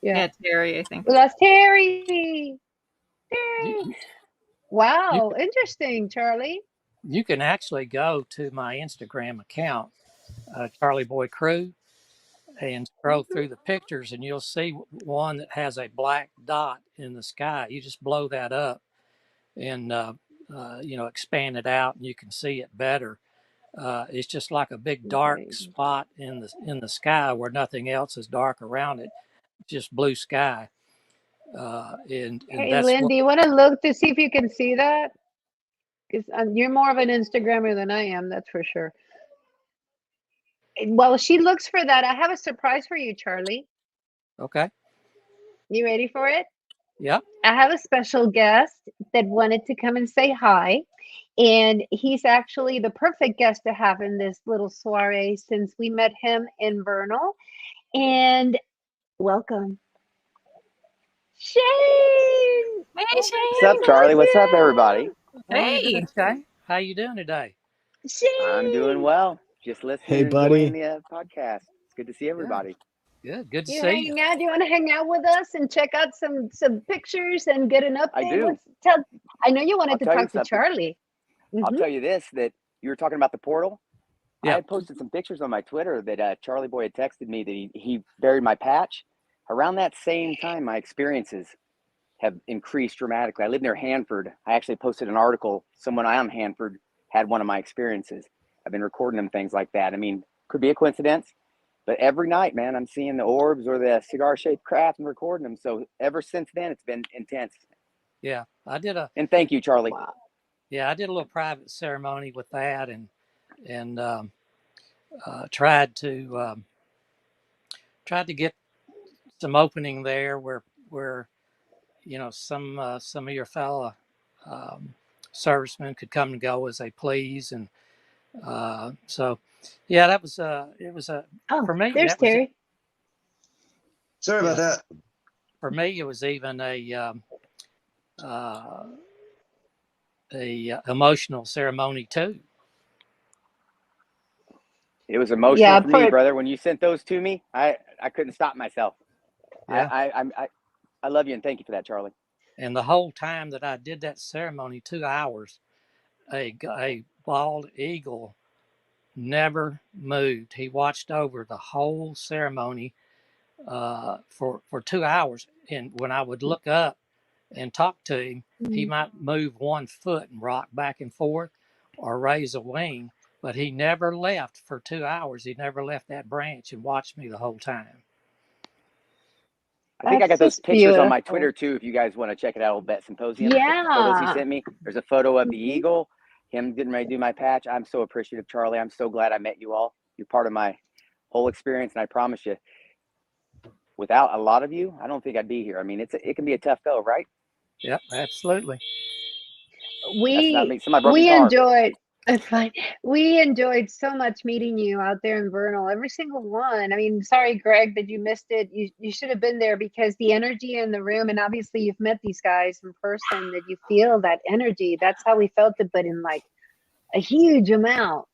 Yeah, Terry, I think. We lost Terry. Terry. Wow, interesting, Charlie. You can actually go to my Instagram account, Charlie Boy Crew, and scroll through the pictures, and you'll see one that has a black dot in the sky. You just blow that up and you know, expand it out, and you can see it better. It's just like a big dark spot in the sky where nothing else is dark around it, just blue sky. And hey, that's Lynn, do you want to look to see if you can see that? Because you're more of an Instagrammer than I am, that's for sure. While she looks for that, I have a surprise for you, Charlie. Okay. You ready for it? Yep. I have a special guest that wanted to come and say hi. And he's actually the perfect guest to have in this little soiree since we met him in Vernal. And welcome, Shane. Hey, Shane. What's up, Charlie? What's up, everybody? Hey. Okay. How you doing today? Shane. I'm doing well. Just listening. Hey, and buddy. enjoying the podcast. It's good to see everybody. Good to You see hanging you. out? Do you want to hang out with us and check out some pictures and get an update? I do. I know you wanted to talk to Charlie. I'll tell you this, that you were talking about the portal. Yeah. I posted some pictures on my Twitter that Charlie Boy had texted me that he buried my patch. Around that same time, my experiences have increased dramatically. I live near Hanford. I actually posted an article. Someone I am Hanford had one of my experiences. I've been recording them, things like that. I mean, could be a coincidence, but every night, man, I'm seeing the orbs or the cigar-shaped craft and recording them. So ever since then, it's been intense. Yeah, and thank you, Charlie. Wow. Yeah, I did a little private ceremony with that, and tried to get some opening there where you know, some of your fellow servicemen could come and go as they please, and so yeah, that was it was for me. There's Terry. Sorry about that. For me, it was even a emotional ceremony too. It was emotional for me, brother. When you sent those to me, I couldn't stop myself. Yeah. I love you and thank you for that, Charlie. And the whole time that I did that ceremony, 2 hours, a bald eagle never moved. He watched over the whole ceremony for 2 hours. And when I would look up and talk to him, he might move 1 foot and rock back and forth or raise a wing, but he never left for 2 hours. He never left that branch and watched me the whole time. I think I got those pictures on my Twitter too. If you guys want to check it out, Old Bet Symposium. Yeah. The photos he sent me. There's a photo of the eagle, him getting ready to do my patch. I'm so appreciative, Charlie. I'm so glad I met you all. You're part of my whole experience, and I promise you, without a lot of you, I don't think I'd be here. I mean, it can be a tough go, right? Yep, absolutely. We enjoyed. It's fine. We enjoyed so much meeting you out there in Vernal, every single one. I mean, sorry, Greg, that you missed it. You should have been there because the energy in the room, and obviously you've met these guys in person, that you feel that energy. That's how we felt it, but in like a huge amount.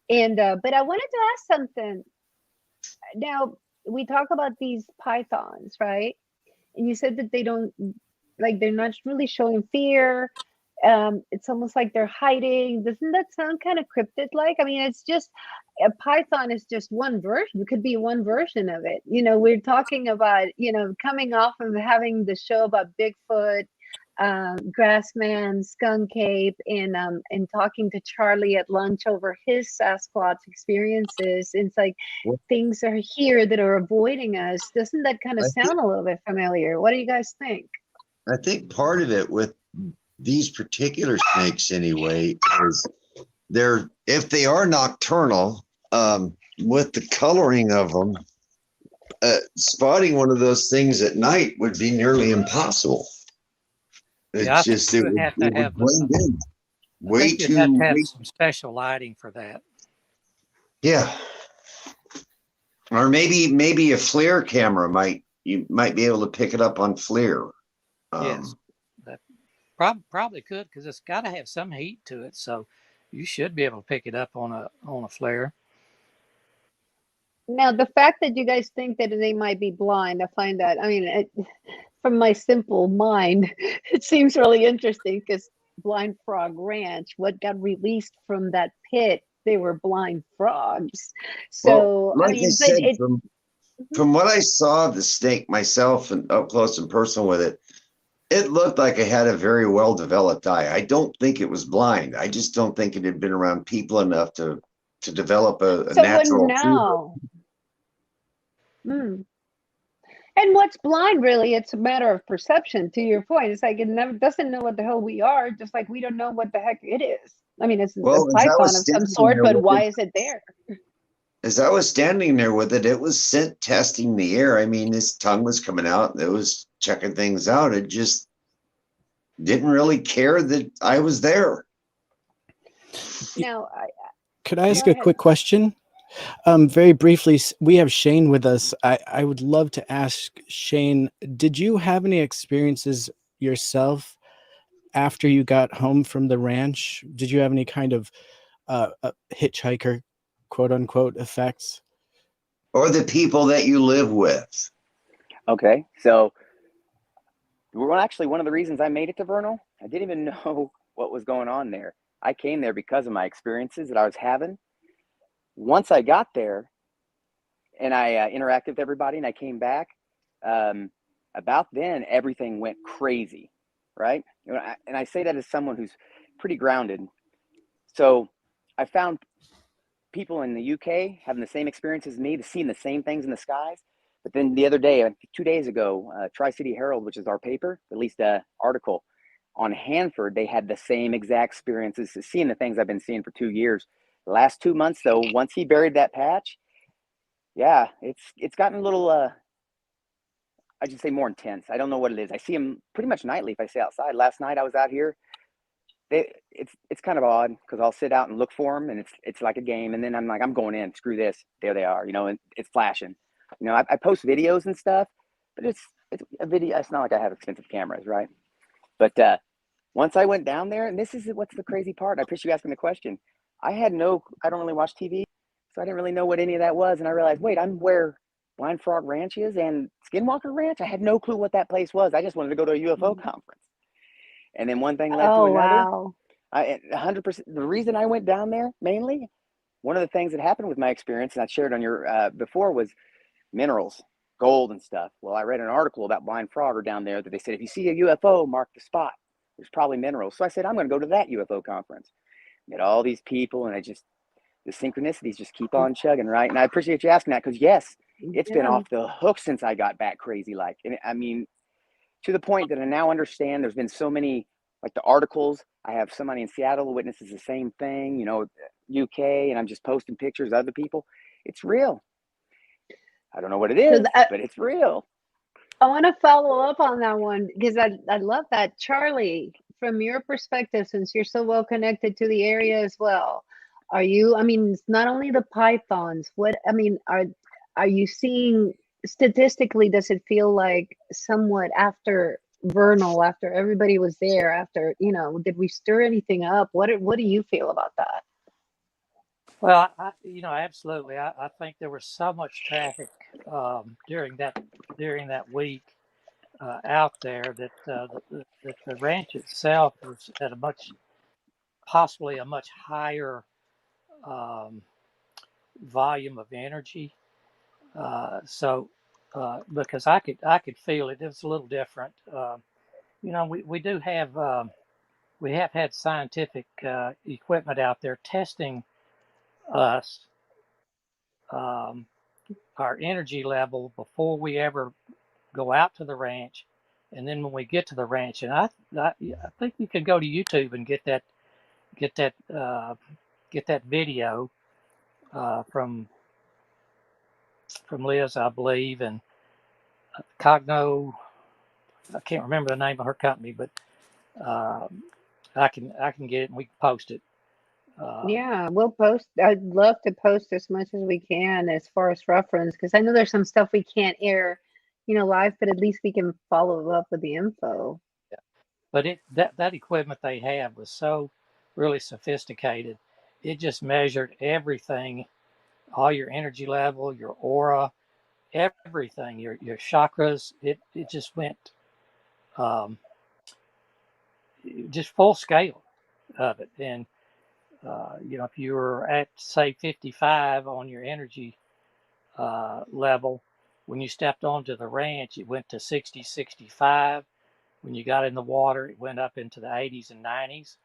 And but I wanted to ask something. Now, we talk about these pythons, right? And you said that they don't, like, they're not really showing fear. It's almost like they're hiding. Doesn't that sound kind of cryptid like? I mean, it's just a python is just one version. It could be one version of it. You know, we're talking about, you know, coming off of having the show about Bigfoot, Grassman, Skunk Ape, and talking to Charlie at lunch over his Sasquatch experiences. It's like things are here that are avoiding us. Doesn't that kind of sound a little bit familiar? What do you guys think? I think part of it with these particular snakes anyway is if they are nocturnal, with the coloring of them, spotting one of those things at night would be nearly impossible. It's just it would blend in way too. You'd have to have some special lighting for that. Yeah, or maybe a FLIR camera you might be able to pick it up on FLIR. Yes, that probably could, because it's got to have some heat to it, so you should be able to pick it up on a FLIR. Now, the fact that you guys think that they might be blind, I find that, I mean, from my simple mind, it seems really interesting because Blind Frog Ranch, what got released from that pit, they were blind frogs. So, well, like I mean, said, from what I saw of the snake myself and up close and personal with it, it looked like it had a very well-developed eye. I don't think it was blind. I just don't think it had been around people enough to develop a natural. Now. And what's blind, really? It's a matter of perception, to your point. It's like it doesn't know what the hell we are, just like we don't know what the heck it is. I mean, it's a python of some sort, but why is it there? As I was standing there with it, it was scent testing the air. I mean, his tongue was coming out. It was checking things out. It just didn't really care that I was there. Now, could I ask a quick question? Very briefly, we have Shane with us. I would love to ask Shane, did you have any experiences yourself after you got home from the ranch? Did you have any kind of hitchhiker, quote unquote, effects? Or the people that you live with? Okay, so actually one of the reasons I made it to Vernal, I didn't even know what was going on there. I came there because of my experiences that I was having. Once I got there and I interacted with everybody and I came back, about then everything went crazy, right? And I say that as someone who's pretty grounded. So I found people in the UK having the same experience as me, seeing the same things in the skies. But then the other day, 2 days ago, Tri-City Herald, which is our paper, released an article on Hanford. They had the same exact experiences, seeing the things I've been seeing for 2 years. The last 2 months, though, once he buried that patch, yeah, it's gotten a little, I should say more intense. I don't know what it is. I see him pretty much nightly if I stay outside. Last night I was out here. It's kind of odd because I'll sit out and look for them, and it's like a game. And then I'm like, I'm going in. Screw this. There they are. You know, and it's flashing. You know, I post videos and stuff, but it's a video. It's not like I have expensive cameras, right? But once I went down there, and this is what's the crazy part. I appreciate you asking the question. I don't really watch TV, so I didn't really know what any of that was. And I realized, wait, I'm where Blind Frog Ranch is and Skinwalker Ranch. I had no clue what that place was. I just wanted to go to a UFO conference. And then one thing led to another. Wow. 100%. The reason I went down there, mainly, one of the things that happened with my experience, and I shared on your before, was minerals, gold and stuff. Well, I read an article about Blind Frog down there that they said, if you see a UFO, mark the spot. There's probably minerals. So I said, I'm going to go to that UFO conference. Met all these people, and the synchronicities just keep on chugging, right? And I appreciate you asking that because, yes, it's been off the hook since I got back crazy. Like, and I mean, to the point that I now understand there's been so many, like the articles. I have somebody in Seattle who witnesses the same thing, you know, UK, and I'm just posting pictures of other people. It's real. I don't know what it is, but it's real. I want to follow up on that one because I love that. Charlie, from your perspective, since you're so well connected to the area as well, Are you, I mean, it's not only the pythons, what, I mean, are you seeing statistically, does it feel like somewhat after vernal, after everybody was there, after, you know, did we stir anything up? What do you feel about that? Well, absolutely. I think there was so much traffic during that week out there that the ranch itself was at possibly a much higher um, volume of energy. So because I could feel it, it was a little different. We do have we have had scientific equipment out there testing us, um, our energy level before we ever go out to the ranch, and then when we get to the ranch. And I think you can go to YouTube and get that uh, get that video from Liz, I believe, and Cogno. I can't remember the name of her company, but I can get it and we can post it. Yeah, we'll post. I'd love to post as much as we can as far as reference, because I know there's some stuff we can't air, you know, live, but at least we can follow up with the info. Yeah. But that equipment they have was so really sophisticated. It just measured everything, all your energy level, your aura, everything, your chakras. It just went um, just full scale of it. And if you were at say 55 on your energy level, when you stepped onto the ranch, it went to 60, 65. When you got in the water, it went up into the 80s and 90s.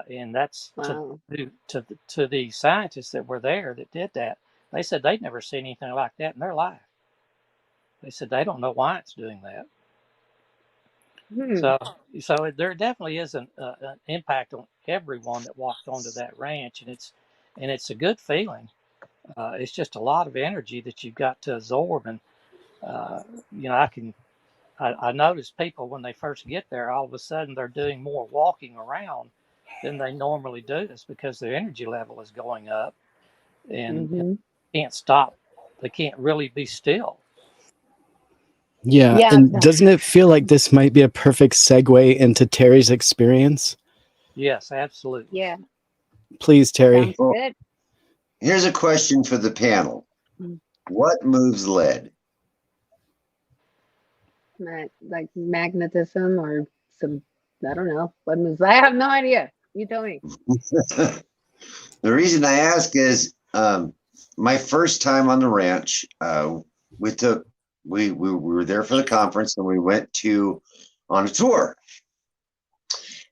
And that's Wow. to the scientists that were there that did that. They said they'd never seen anything like that in their life. They said they don't know why it's doing that. So there definitely is an impact on everyone that walked onto that ranch, and it's a good feeling. It's just a lot of energy that you've got to absorb, and uh, I notice people when they first get there, all of a sudden they're doing more walking around than they normally do. It's because their energy level is going up, and can't stop. They can't really be still. Yeah, and doesn't it feel like this might be a perfect segue into Terry's experience? Yes, absolutely. Yeah. Please, Terry. Sounds good. Here's a question for the panel. What moves lead? Like magnetism or some, I don't know. What moves? I have no idea. You tell me. The reason I ask is my first time on the ranch, we were there for the conference and we went on a tour.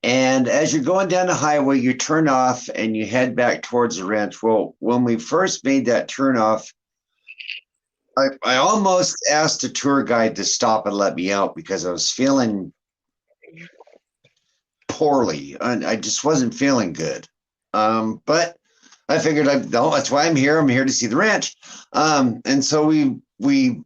And as you're going down the highway, you turn off and you head back towards the ranch. Well, when we first made that turn off, I almost asked the tour guide to stop and let me out because I was feeling poorly and I just wasn't feeling good. But I figured that's why I'm here. I'm here to see the ranch. And so we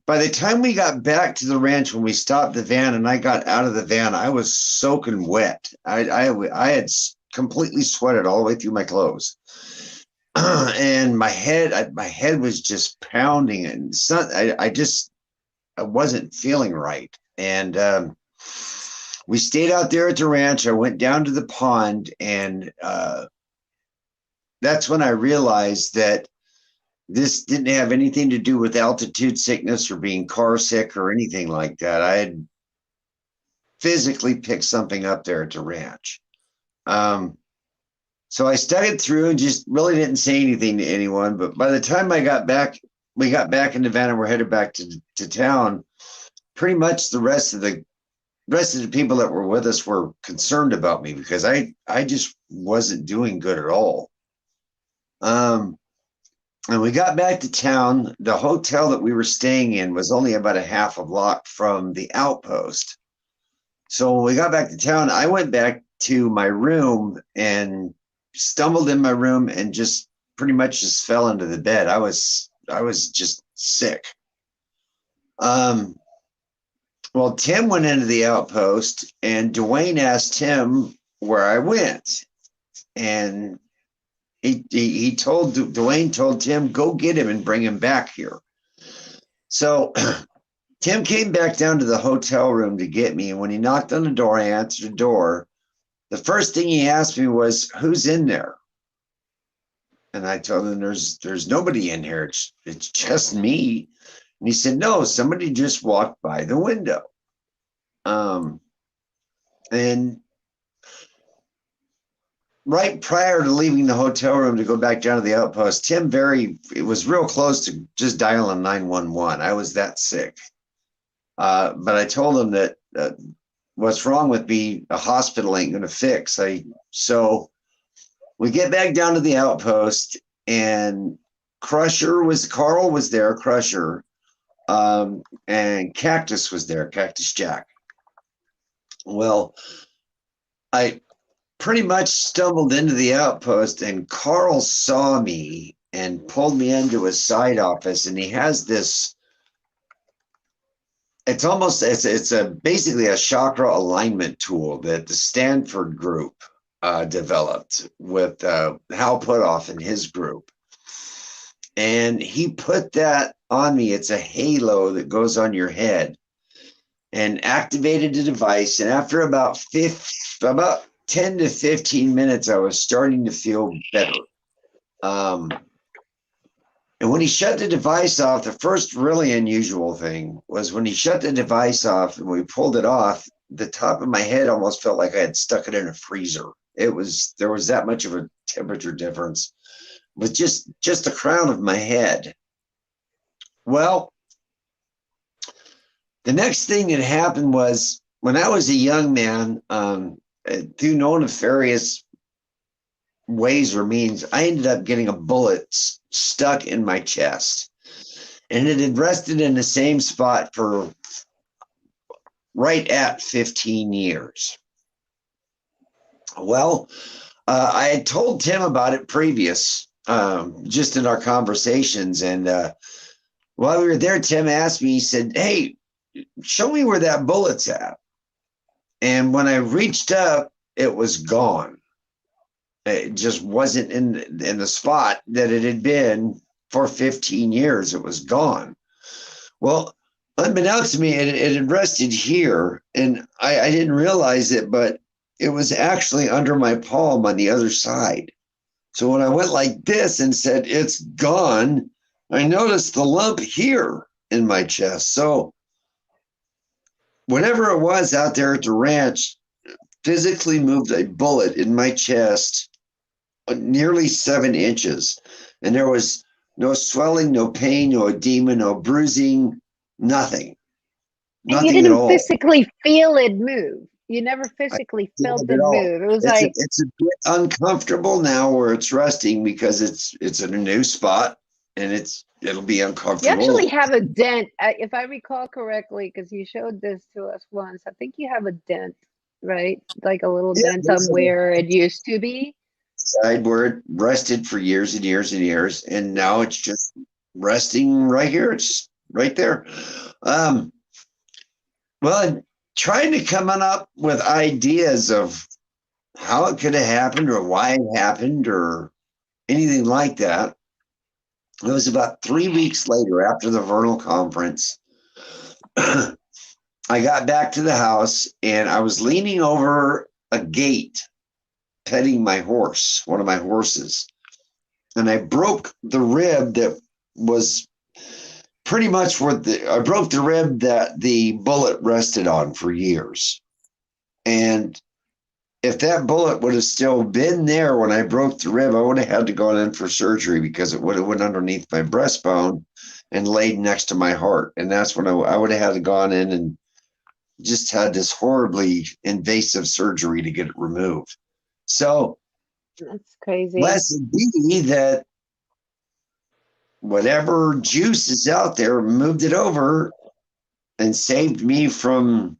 by the time we got back to the ranch, when we stopped the van and I got out of the van, I was soaking wet. I had completely sweated all the way through my clothes. And my head was just pounding, and I wasn't feeling right. And we stayed out there at the ranch. I went down to the pond, and that's when I realized that this didn't have anything to do with altitude sickness or being car sick or anything like that. I had physically picked something up there at the ranch. So I studied through and just really didn't say anything to anyone. But by the time we got back in the van and we're headed back to town, pretty much the rest of the people that were with us were concerned about me because I just wasn't doing good at all. And we got back to town. The hotel that we were staying in was only about a half a block from the outpost. So when we got back to town, I went back to my room and stumbled in my room and just pretty much just fell into the bed. I was just sick. Well, Tim went into the outpost and Dwayne asked Tim where I went. And he told Dwayne told Tim, go get him and bring him back here. So Tim came back down to the hotel room to get me, and when he knocked on the door, I answered the door. The first thing he asked me was, who's in there? And I told him there's nobody in here. It's just me. And he said, no, somebody just walked by the window. And right prior to leaving the hotel room to go back down to the outpost, it was real close to just dialing 911. I was that sick. But I told him that what's wrong with me, a hospital ain't going to fix. So we get back down to the outpost, and Carl was there, Crusher, and Cactus was there, Cactus Jack. Well, I pretty much stumbled into the outpost, and Carl saw me and pulled me into his side office, and he has this, it's basically a chakra alignment tool that the Stanford group developed with Hal Putoff and his group. And he put that on me. It's a halo that goes on your head, and activated the device. And after about 10 to 15 minutes, I was starting to feel better. And when he shut the device off, the first really unusual thing was when he shut the device off and we pulled it off, the top of my head almost felt like I had stuck it in a freezer. There was that much of a temperature difference with just the crown of my head. Well, the next thing that happened was when I was a young man, through no nefarious ways or means, I ended up getting a bullet stuck in my chest, and it had rested in the same spot for right at 15 years. Well, I had told Tim about it previous, just in our conversations, and while we were there, Tim asked me, he said, hey, show me where that bullet's at. And when I reached up, it was gone. It just wasn't in the spot that it had been for 15 years. It was gone. Well, unbeknownst to me, it had rested here, and I didn't realize it, but it was actually under my palm on the other side. So when I went like this and said, it's gone, I noticed the lump here in my chest. So whatever it was out there at the ranch physically moved a bullet in my chest nearly 7 inches. And there was no swelling, no pain, no edema, no bruising, nothing. And you didn't physically feel it move. You never physically felt it move. It was it's a bit uncomfortable now where it's resting because it's in a new spot, and it'll be uncomfortable. You actually have a dent, if I recall correctly, because you showed this to us once. I think you have a dent, right? Like a little dent on where it used to be. Side where it rested for years and years and years, and now it's just resting right here. It's right there. Well, I'm trying to come up with ideas of how it could have happened or why it happened or anything like that. It was about 3 weeks later, after the Vernal conference, I got back to the house, and I was leaning over a gate petting my horse, one of my horses, and I broke the rib that was pretty much I broke the rib that the bullet rested on for years. And if that bullet would have still been there when I broke the rib, I would have had to go in for surgery because it would have went underneath my breastbone and laid next to my heart. And that's when I would have had to gone in and just had this horribly invasive surgery to get it removed. So that's crazy. Blessed be that whatever juice is out there moved it over and saved me from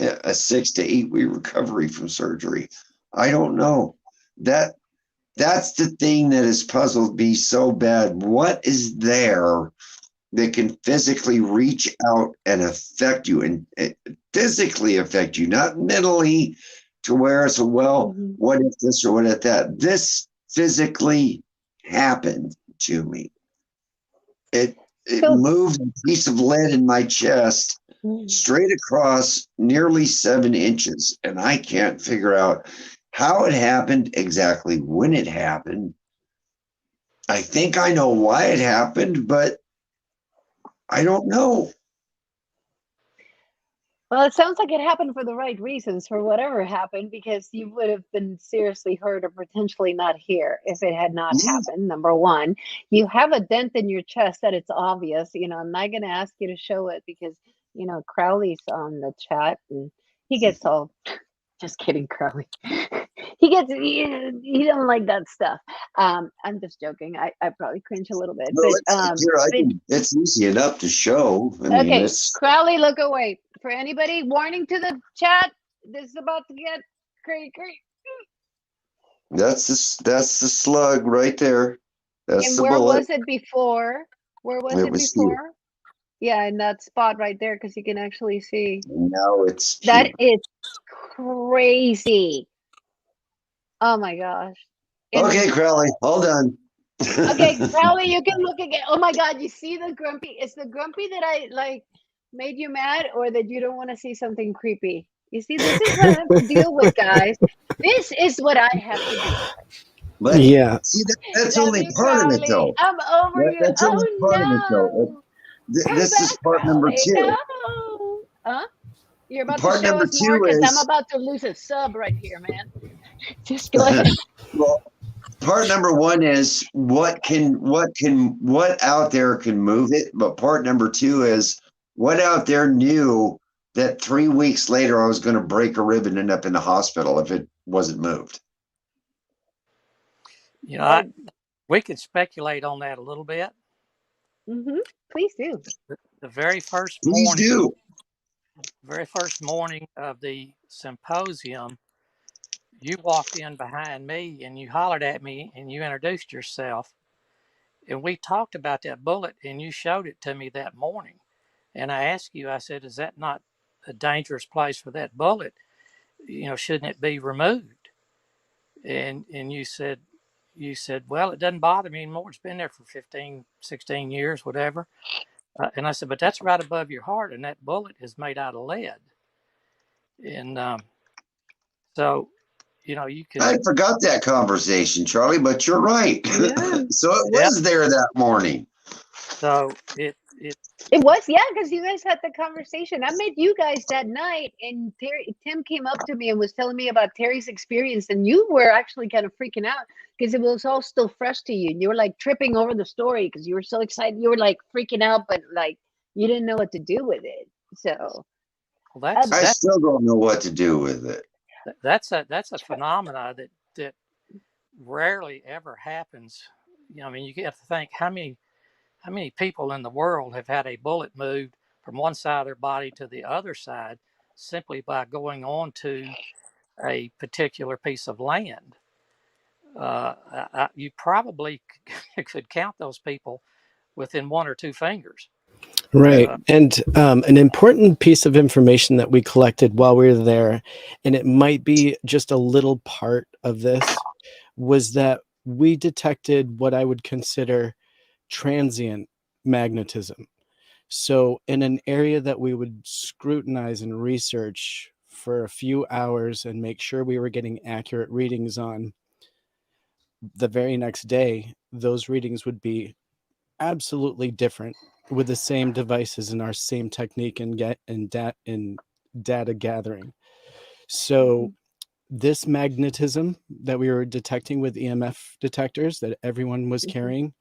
a 6 to 8 week recovery from surgery. I don't know. That's the thing that has puzzled me so bad. What is there that can physically reach out and affect you, and physically affect you, not mentally to where it's, well, what if this or what if that? This physically happened to me. It moved a piece of lead in my chest straight across nearly 7 inches, and I can't figure out how it happened, exactly when it happened. I think I know why it happened, but I don't know. Well, it sounds like it happened for the right reasons, for whatever happened, because you would have been seriously hurt or potentially not here if it had not happened. Number one, you have a dent in your chest that it's obvious. You know, I'm not going to ask you to show it because, you know, Crowley's on the chat and he gets all, just kidding, Crowley. he don't like that stuff. I'm just joking. I probably cringe a little bit. No, but it's easy enough to show. I mean, Crowley, look away. For anybody, warning to the chat, this is about to get crazy. That's the slug right there. That's the where bullet. was it before? Where was it before? Here. Yeah, in that spot right there, because you can actually see. Now it's that is crazy. Oh my gosh. Okay, Crowley, hold on. Okay, Crowley, you can look again. Oh my God, you see the grumpy? Is the grumpy that I like made you mad, or that you don't want to see something creepy? You see, this is what I have to deal with, guys. This is what I have to deal with. But yeah, see, that's only part of it, though. I'm over you. That's only part of it, though. This is part number 2. No. Huh? You're about Part to show number us more 2 because is I'm about to lose a sub right here, man. Just go ahead. Well, part number 1 is what out there can move it, but part number 2 is what out there knew that 3 weeks later I was going to break a rib and end up in the hospital if it wasn't moved. You know, we can speculate on that a little bit. Mm-hmm. Please do. The very first morning of the symposium, you walked in behind me and you hollered at me and you introduced yourself. And we talked about that bullet and you showed it to me that morning. And I asked you, I said, is that not a dangerous place for that bullet? You know, shouldn't it be removed? And you said, well, it doesn't bother me anymore. It's been there for 15, 16 years, whatever. And I said, but that's right above your heart. And that bullet is made out of lead. And so, you know, you can. I forgot that conversation, Charlie, but you're right. Yeah. So it was there that morning. So it was, yeah, because you guys had the conversation. I met you guys that night, and Tim came up to me and was telling me about Terry's experience, and you were actually kind of freaking out because it was all still fresh to you. You were like tripping over the story because you were so excited. You were like freaking out, but like you didn't know what to do with it. So I still don't know what to do with it. That's a phenomena that rarely ever happens. You know, I mean, you have to think how many people in the world have had a bullet moved from one side of their body to the other side simply by going on to a particular piece of land. You probably could count those people within 1 or 2 fingers. Right. And an important piece of information that we collected while we were there, and it might be just a little part of this, was that we detected what I would consider transient magnetism. So in an area that we would scrutinize and research for a few hours and make sure we were getting accurate readings on, the very next day, those readings would be absolutely different with the same devices and our same technique and data gathering. So this magnetism that we were detecting with EMF detectors that everyone was carrying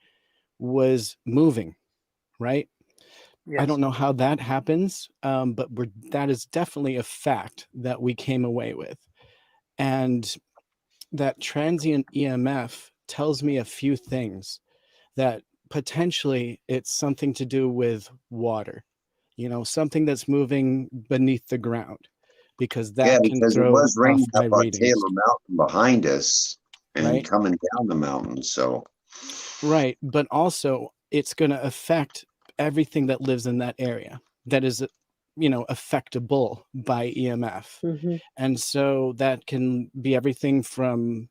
was moving, right? Yes. I don't know how that happens, but that is definitely a fact that we came away with. And that transient EMF tells me a few things, that potentially it's something to do with water, you know, something that's moving beneath the ground, because that can throw it was raining off my up on readings. Taylor Mountain behind us and right? Coming down the mountain. So, right. But also it's going to affect everything that lives in that area that is, you know, affectable by EMF. And so that can be everything from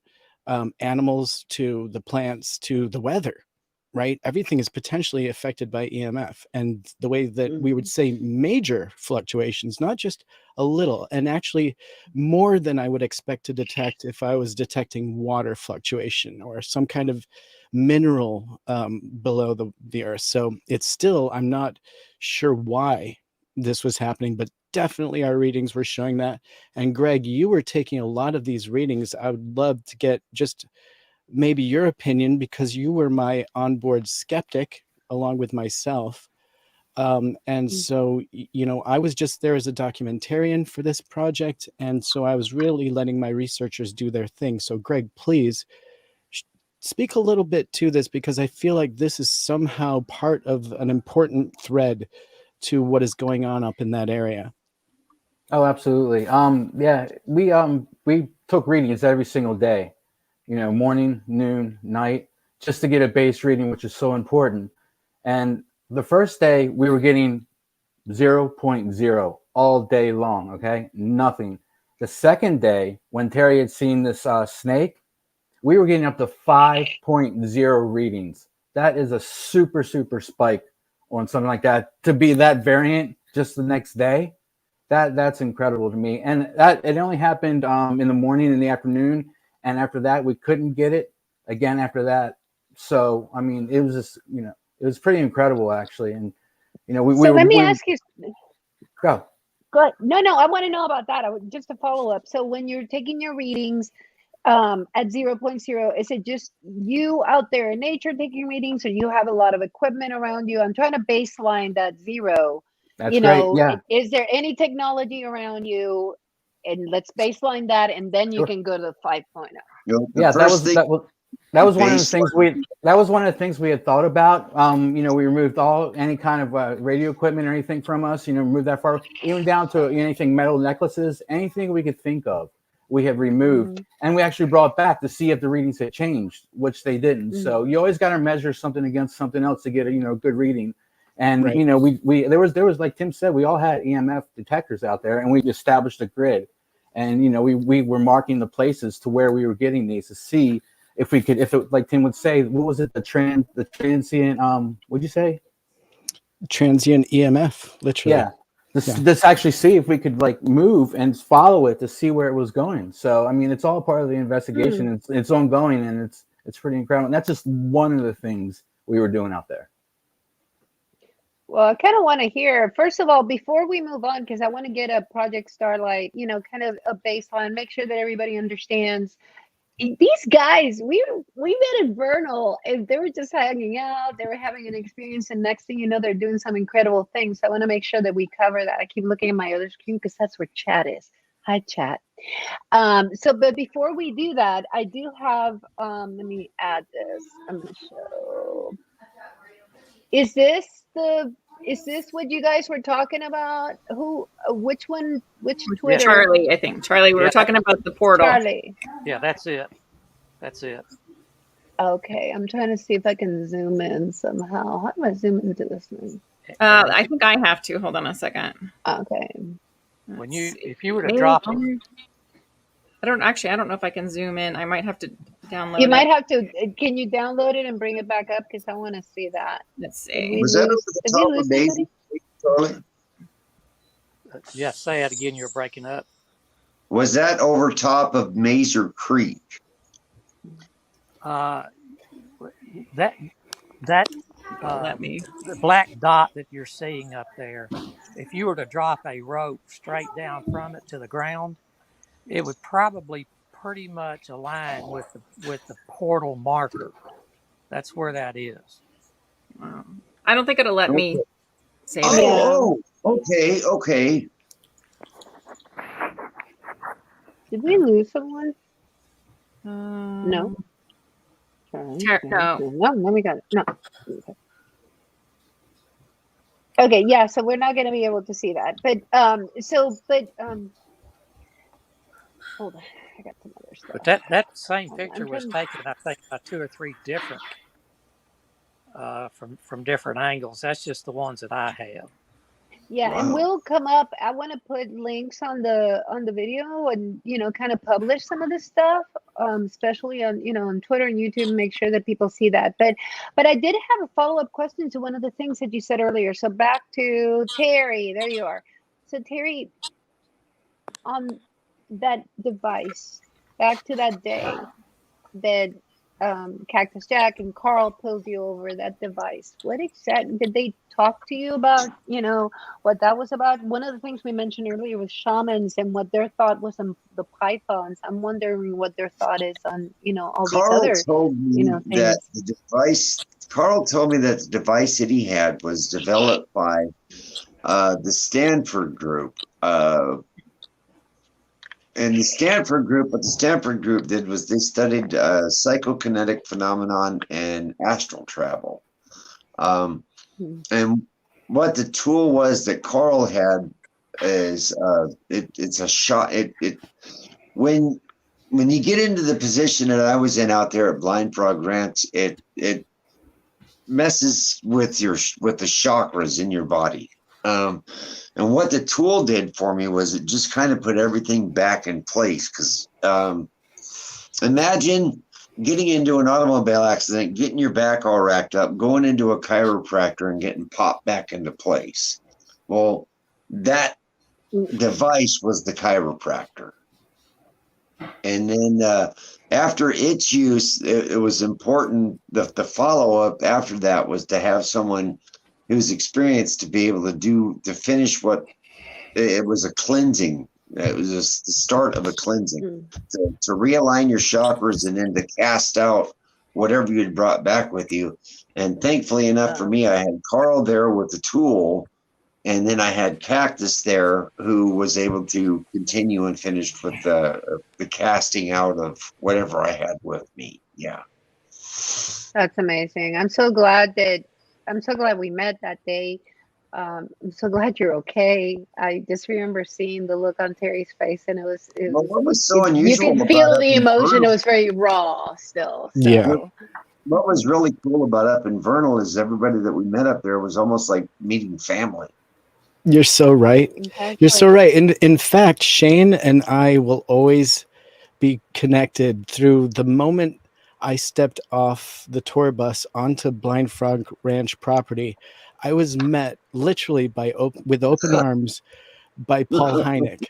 animals to the plants to the weather, right? Everything is potentially affected by EMF. And the way that we would say major fluctuations, not just a little, and actually more than I would expect to detect if I was detecting water fluctuation or some kind of mineral below the earth. So it's still, I'm not sure why this was happening, but definitely our readings were showing that. And Greg, you were taking a lot of these readings. I would love to get just maybe your opinion, because you were my onboard skeptic along with myself. And so, you know, I was just there as a documentarian for this project. And so I was really letting my researchers do their thing. So Greg, please speak a little bit to this, because I feel like this is somehow part of an important thread to what is going on up in that area. Oh, absolutely. Yeah, we took readings every single day, you know, morning, noon, night, just to get a base reading, which is so important. And the first day we were getting 0.0 all day long. Okay. Nothing. The second day, when Terry had seen this snake, we were getting up to 5.0 readings. That is a super spike on something like that. To be that variant just the next day, that's incredible to me. And that it only happened in the morning and the afternoon, and after that we couldn't get it again after that. So I mean, it was just, you know, it was pretty incredible actually. And you know, let me ask you. Go. Good. No, I want to know about that. Just to follow up. So when you're taking your readings at 0.0, is it just you out there in nature taking readings, or you have a lot of equipment around you? I'm trying to baseline that zero. That's great. Yeah. Is there any technology around you? And let's baseline that, and then you can go to the 5.0. Yeah, that was one of the things we had thought about. You know, we removed any kind of radio equipment or anything from us. You know, removed that far, even down to anything, metal necklaces, anything we could think of, we have removed, and we actually brought back to see if the readings had changed, which they didn't. So you always got to measure something against something else to get a good reading. And you know, we there was like Tim said, we all had EMF detectors out there, and we established a grid, and you know, we were marking the places to where we were getting these to see if we could, if it, like Tim would say, what was it, the transient what'd you say? Transient EMF, literally. Yeah. This actually see if we could like move and follow it to see where it was going. So I mean, it's all part of the investigation. It's ongoing, and it's pretty incredible. And that's just one of the things we were doing out there. Well, I kind of want to hear, first of all, before we move on, because I want to get a Project Starlight, you know, kind of a baseline, make sure that everybody understands. These guys, we met at Vernal, and they were just hanging out. They were having an experience, and next thing you know, they're doing some incredible things. So I want to make sure that we cover that. I keep looking at my other screen because that's where chat is. Hi, chat. But before we do that, I do have, let me add this. I'm going to show. Is this what you guys were talking about? Which one? Which Twitter? Charlie, I think. Charlie, we were talking about the portal. Charlie. Yeah, that's it. That's it. Okay, I'm trying to see if I can zoom in somehow. How do I zoom into this thing? I think I have to. Hold on a second. Okay. If you were to drop it. I don't know if I can zoom in. I might have to download it. You might have to. Can you download it and bring it back up? Because I want to see that. Let's see. Was that over the top of Basin, Charlie? Yeah, say that again. You're breaking up. Was that over top of Mazer Creek? That let me. The black dot that you're seeing up there, if you were to drop a rope straight down from it to the ground, it would probably pretty much align with the portal marker. That's where that is. I don't think it'll let me say that. Oh, okay. Did we lose someone? No. No, we got it. No. Okay, yeah, so we're not going to be able to see that. But hold on, I got some other stuff. But that same picture was taken, I think, by 2 or 3 different from different angles. That's just the ones that I have. Yeah, wow. And we'll come up. I want to put links on the video and kind of publish some of this stuff especially on, on Twitter and YouTube, and make sure that people see that. But I did have a follow-up question to one of the things that you said earlier. So back to Terry. There you are. So Terry, on that device, back to that day that Cactus Jack and Carl pulled you over that device. What exactly did they talk to you about? What that was about. One of the things we mentioned earlier was shamans and what their thought was on the pythons. I'm wondering what their thought is on all these other told me things. that the device. Carl told me that the device that he had was developed by the Stanford group. And the Stanford group, what the Stanford group did was they studied psychokinetic phenomenon and astral travel. And what the tool was that Carl had is it's a shot. When you get into the position that I was in out there at Blind Frog Ranch, it messes with the chakras in your body. And what the tool did for me was it just kind of put everything back in place. Because imagine getting into an automobile accident, getting your back all racked up, going into a chiropractor and getting popped back into place. Well, that device was the chiropractor. And then after its use, it was important. The follow-up after that was to have someone who's experienced to be able to finish what it was a cleansing. It was just the start of a cleansing to realign your chakras and then to cast out whatever you'd brought back with you. And thankfully enough for me, I had Carl there with the tool, and then I had Cactus there who was able to continue and finished with the casting out of whatever I had with me. Yeah. That's amazing. I'm so glad we met that day. I'm so glad you're okay. I just remember seeing the look on Terry's face, and what was so unusual? You can feel the emotion. It was very raw still. So. Yeah. What was really cool about up in Vernal is everybody that we met up there was almost like meeting family. You're so right. Exactly. You're so right. In fact, Shane and I will always be connected through the moment I stepped off the tour bus onto Blind Frog Ranch property. I was met literally with open arms by Paul Hynek.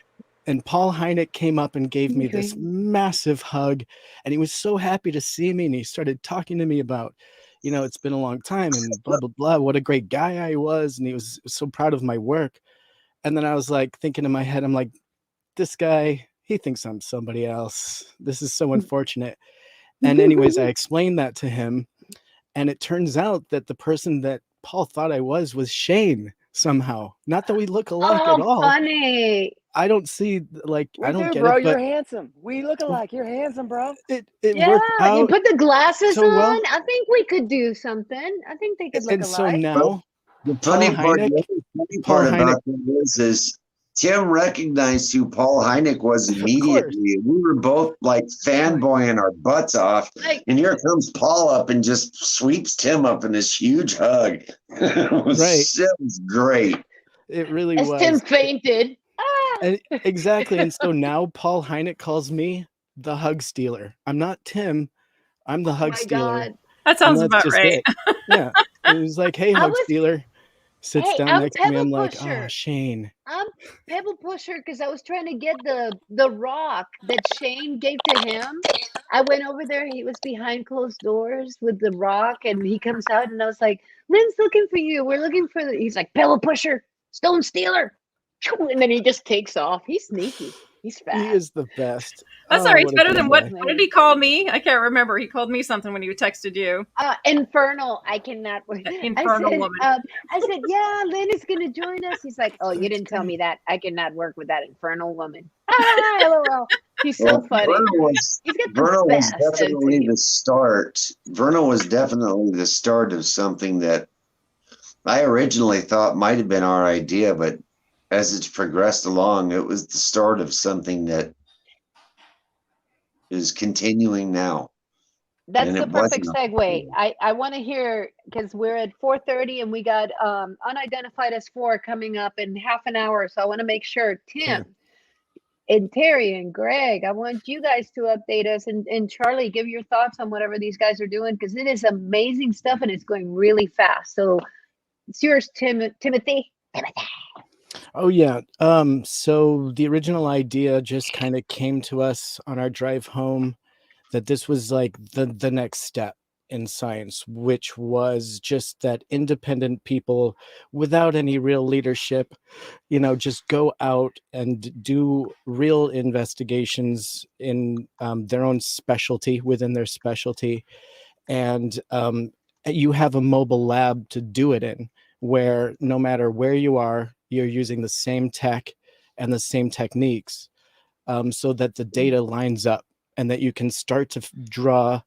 And Paul Hynek came up and gave me this massive hug. And he was so happy to see me. And he started talking to me about, it's been a long time and blah, blah, blah. What a great guy I was. And he was so proud of my work. And then I was like thinking in my head, I'm like, this guy, he thinks I'm somebody else. This is so unfortunate. And anyways, I explained that to him. And it turns out that the person that Paul thought I was Shane somehow. Not that we look alike at all. Funny. I don't see I don't get bro, it. You're handsome. We look alike. You're handsome, bro. It worked out. You put the glasses so on. well. I think we could do something. I think they could look and alike. So now, the funny part about this is Tim recognized who Paul Hynek was immediately. We were both like fanboying our butts off. And here comes Paul up and just sweeps Tim up in this huge hug. It was great. It really was. Tim fainted. And, exactly. And so now Paul Hynek calls me the hug stealer. I'm not Tim. I'm the hug stealer. God. That sounds about right. Yeah. It was like, hey, hug stealer. Sits down next to me. I'm like, pusher. Oh, Shane. I'm Pebble Pusher because I was trying to get the rock that Shane gave to him. I went over there. He was behind closed doors with the rock, and he comes out, and I was like, Lynn's looking for you. We're looking for He's like, Pebble Pusher, Stone Stealer. And then he just takes off. He's sneaky. He's fast. He is the best. That's all right. It's better than what did he call me? I can't remember. He called me something when he texted you. Infernal. I cannot. Infernal woman. I said, yeah, Lynn is going to join us. He's like, oh, you didn't tell me that. I cannot work with that infernal woman. LOL. He's so funny. Vernal was definitely the start. Vernal was definitely the start of something that I originally thought might have been our idea, but as it's progressed along, it was the start of something that is continuing now. That's the perfect segue. I want to hear, because we're at 4:30 and we got Unidentified as 4 coming up in half an hour. So I want to make sure, Tim, And Terry and Greg, I want you guys to update us, and Charlie, give your thoughts on whatever these guys are doing, because it is amazing stuff and it's going really fast. So it's yours, Timothy. Oh yeah. So the original idea just kind of came to us on our drive home, that this was like the next step in science, which was just that independent people without any real leadership, just go out and do real investigations in their own specialty, within their specialty. And you have a mobile lab to do it in, where no matter where you are, you're using the same tech and the same techniques, so that the data lines up and that you can start to draw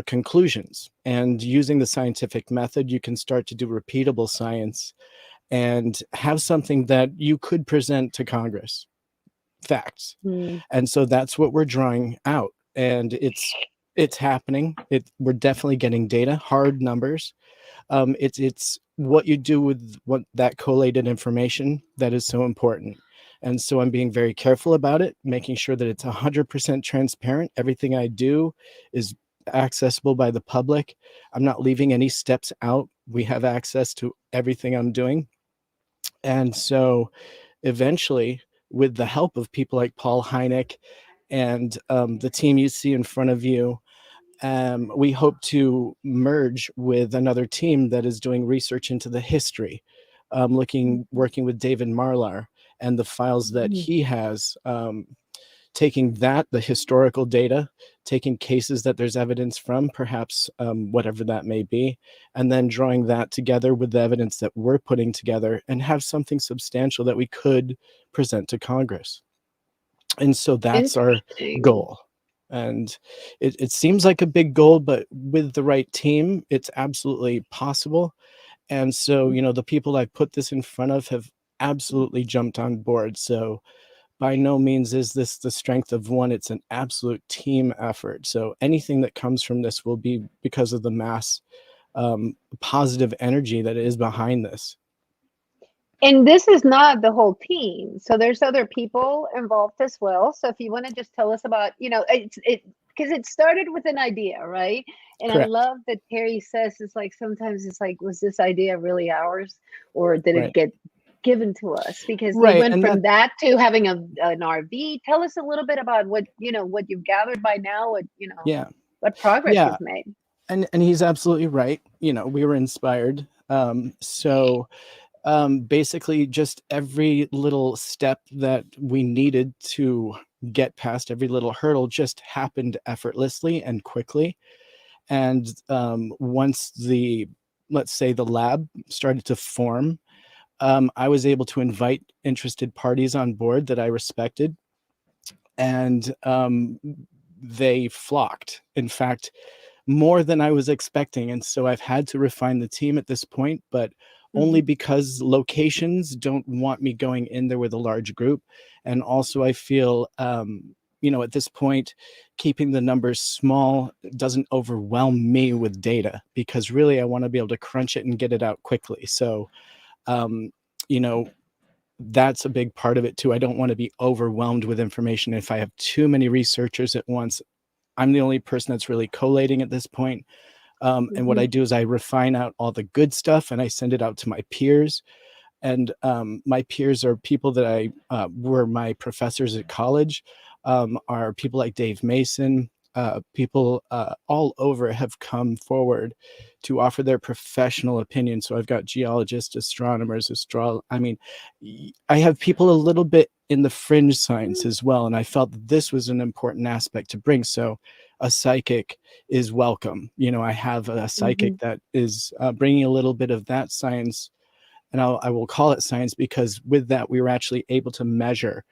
conclusions. And using the scientific method, you can start to do repeatable science and have something that you could present to Congress, facts. And so that's what we're drawing out, and it's happening. We're definitely getting data, hard numbers. It's what you do with that collated information that is so important. And so I'm being very careful about it, making sure that it's 100% transparent. Everything I do is accessible by the public. I'm not leaving any steps out. We have access to everything I'm doing. And so eventually, with the help of people like Paul Hynek and the team you see in front of you, we hope to merge with another team that is doing research into the history, working with David Marlar and the files that he has, taking the historical data, taking cases that there's evidence from, perhaps whatever that may be, and then drawing that together with the evidence that we're putting together and have something substantial that we could present to Congress. And so that's our goal. And it seems like a big goal, but with the right team, it's absolutely possible. And so, the people I put this in front of have absolutely jumped on board. So by no means is this the strength of one. It's an absolute team effort. So anything that comes from this will be because of the mass positive energy that is behind this. And this is not the whole team. So there's other people involved as well. So if you want to just tell us about, because it started with an idea, right? And Correct. I love that Terry says sometimes it's like, was this idea really ours, or did it get given to us? Because we went from that to having an RV. Tell us a little bit about what you've gathered by now, what progress you've made. And he's absolutely right. We were inspired. Basically just every little step that we needed to get past, every little hurdle, just happened effortlessly and quickly. And once let's say the lab started to form, I was able to invite interested parties on board that I respected, and they flocked. In fact, more than I was expecting. And so I've had to refine the team at this point, but only because locations don't want me going in there with a large group. And also I feel, at this point, keeping the numbers small doesn't overwhelm me with data, because really I want to be able to crunch it and get it out quickly. So, that's a big part of it too. I don't want to be overwhelmed with information. If I have too many researchers at once, I'm the only person that's really collating at this point. And what I do is I refine out all the good stuff and I send it out to my peers. And my peers are people that were my professors at college, are people like Dave Mason. People all over have come forward to offer their professional opinion. So I've got geologists, astronomers, I have people a little bit in the fringe science as well. And I felt that this was an important aspect to bring. So a psychic is welcome. I have a psychic that is bringing a little bit of that science, and I will call it science because with that, we were actually able to measure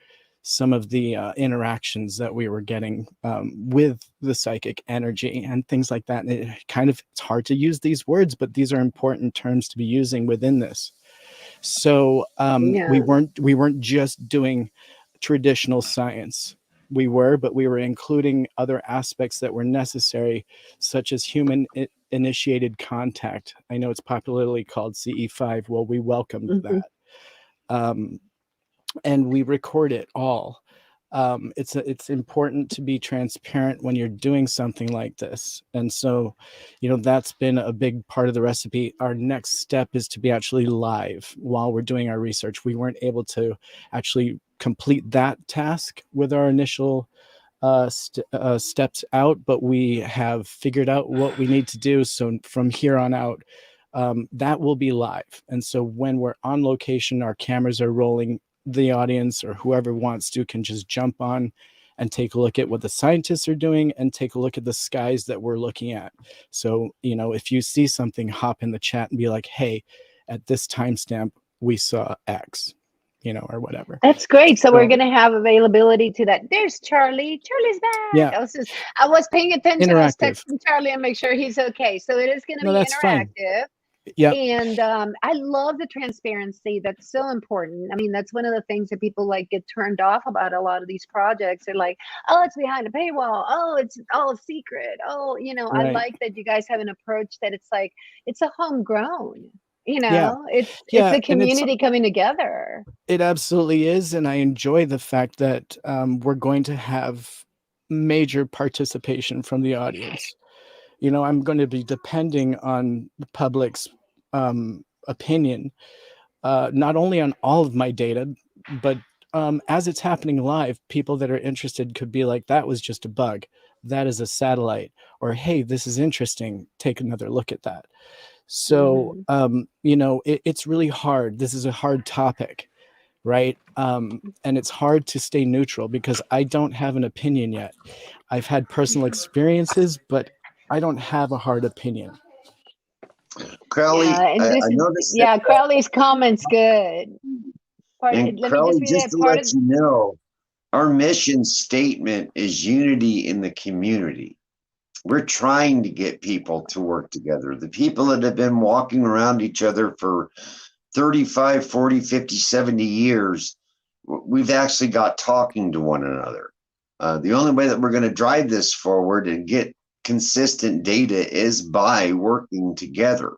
some of the interactions that we were getting with the psychic energy and things like that. And it's hard to use these words, but these are important terms to be using within this. So we weren't just doing traditional science. But we were including other aspects that were necessary, such as human initiated contact. I know it's popularly called CE5. Well, we welcomed that. And we record it all. it's important to be transparent when you're doing something like this. And so, that's been a big part of the recipe. Our next step is to be actually live while we're doing our research. We weren't able to actually complete that task with our initial steps out, but we have figured out what we need to do. So from here on out, that will be live. And so when we're on location, our cameras are rolling, the audience or whoever wants to can just jump on and take a look at what the scientists are doing and take a look at the skies that we're looking at. So, if you see something, hop in the chat and be like, hey, at this timestamp, we saw X, or whatever. That's great. So we're going to have availability to that. There's Charlie. Charlie's back. Yeah. I was paying attention. Interactive. I was texting Charlie and make sure he's okay. So it is going to be interactive. Yeah. And I love the transparency. That's so important. I mean, that's one of the things that people get turned off about a lot of these projects. They're like, oh, it's behind a paywall. Oh, it's all secret. Oh, Right. I like that you guys have an approach that it's like, it's a homegrown, Yeah. it's a community coming together. It absolutely is. And I enjoy the fact that we're going to have major participation from the audience. I'm going to be depending on the public's opinion, not only on all of my data, but as it's happening live, people that are interested could be like, that was just a bug. That is a satellite. Or, hey, this is interesting. Take another look at that. So, it's really hard. This is a hard topic, right? And it's hard to stay neutral because I don't have an opinion yet. I've had personal experiences, but I don't have a hard opinion. Crowley, I noticed. Yeah, Crowley's comment's good. And Crowley, just to let you know, our mission statement is unity in the community. We're trying to get people to work together. The people that have been walking around each other for 35, 40, 50, 70 years, we've actually got talking to one another. The only way that we're going to drive this forward and get consistent data is by working together.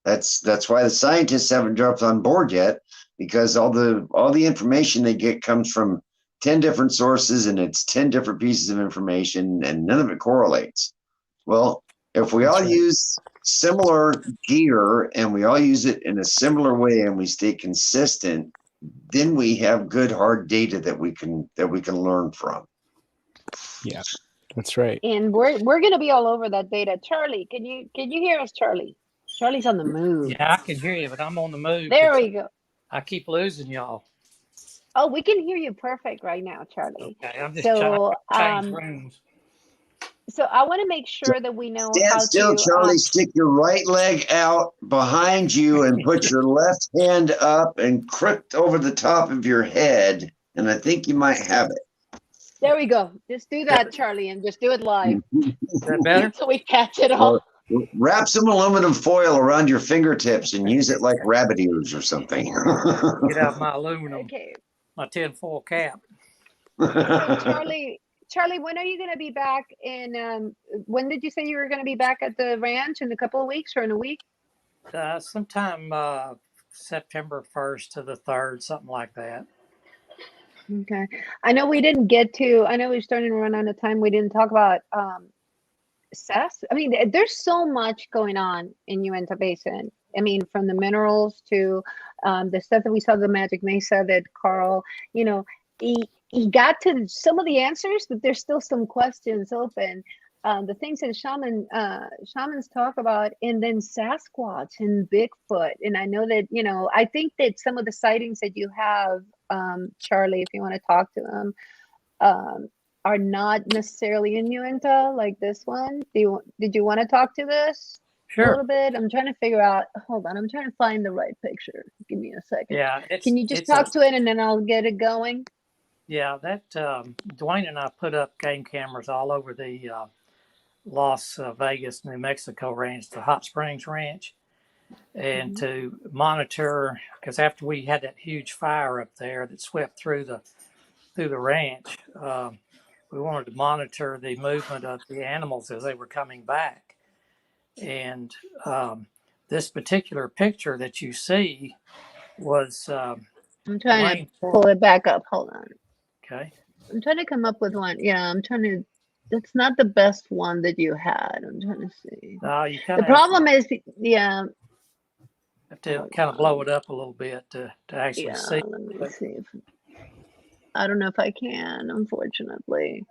That's why the scientists haven't jumped on board yet, because all the information they get comes from 10 different sources, and it's 10 different pieces of information, and none of it correlates. Well, if we all use similar gear and we all use it in a similar way and we stay consistent, then we have good hard data that we can learn from. Yeah, that's right. And we're going to be all over that data. Charlie, can you hear us, Charlie? Charlie's on the move. Yeah, I can hear you, but I'm on the move. There we go. I keep losing y'all. Oh, we can hear you perfect right now, Charlie. Okay, I'm just trying to change rooms. So I want to make sure that we know Stand how still, to. Charlie. Stick your right leg out behind you and put your left hand up and crooked over the top of your head, and I think you might have it. There we go. Just do that, Charlie, and just do it live. Is that better? So we catch it all. Wrap some aluminum foil around your fingertips and use it like rabbit ears or something. Get out my aluminum, Okay. my tinfoil cap. So Charlie, when are you going to be back in, when did you say you were going to be back at the ranch? In a couple of weeks or in a week? Sometime September 1st to the 3rd, something like that. Okay. I know we're starting to run out of time. We didn't talk about CES. I mean, there's so much going on in Uintah Basin. I mean, from the minerals to the stuff that we saw, the Magic Mesa that Carl, he got to some of the answers, but there's still some questions open. The things that shamans talk about, and then Sasquatch and Bigfoot. And I know that, I think that some of the sightings that you have, Charlie, if you want to talk to them, are not necessarily in Uintah, like this one. Did you want to talk to this? Sure. A little bit? I'm trying to figure out, hold on, I'm trying to find the right picture. Give me a second. Yeah. Can you just talk to it and then I'll get it going? Yeah, that Dwayne and I put up game cameras all over the Las Vegas, New Mexico ranch, the Hot Springs Ranch, and to monitor, because after we had that huge fire up there that swept through the ranch, we wanted to monitor the movement of the animals as they were coming back. And this particular picture that you see was I'm trying to pull it back up. Hold on. Okay. I'm trying to come up with one. Yeah, I'm trying to. That's not the best one that you had. I'm trying to see. No, you kind The of have problem is, yeah. to kind of blow it up a little bit to actually Yeah, see. let me But see if I don't know if I can, unfortunately.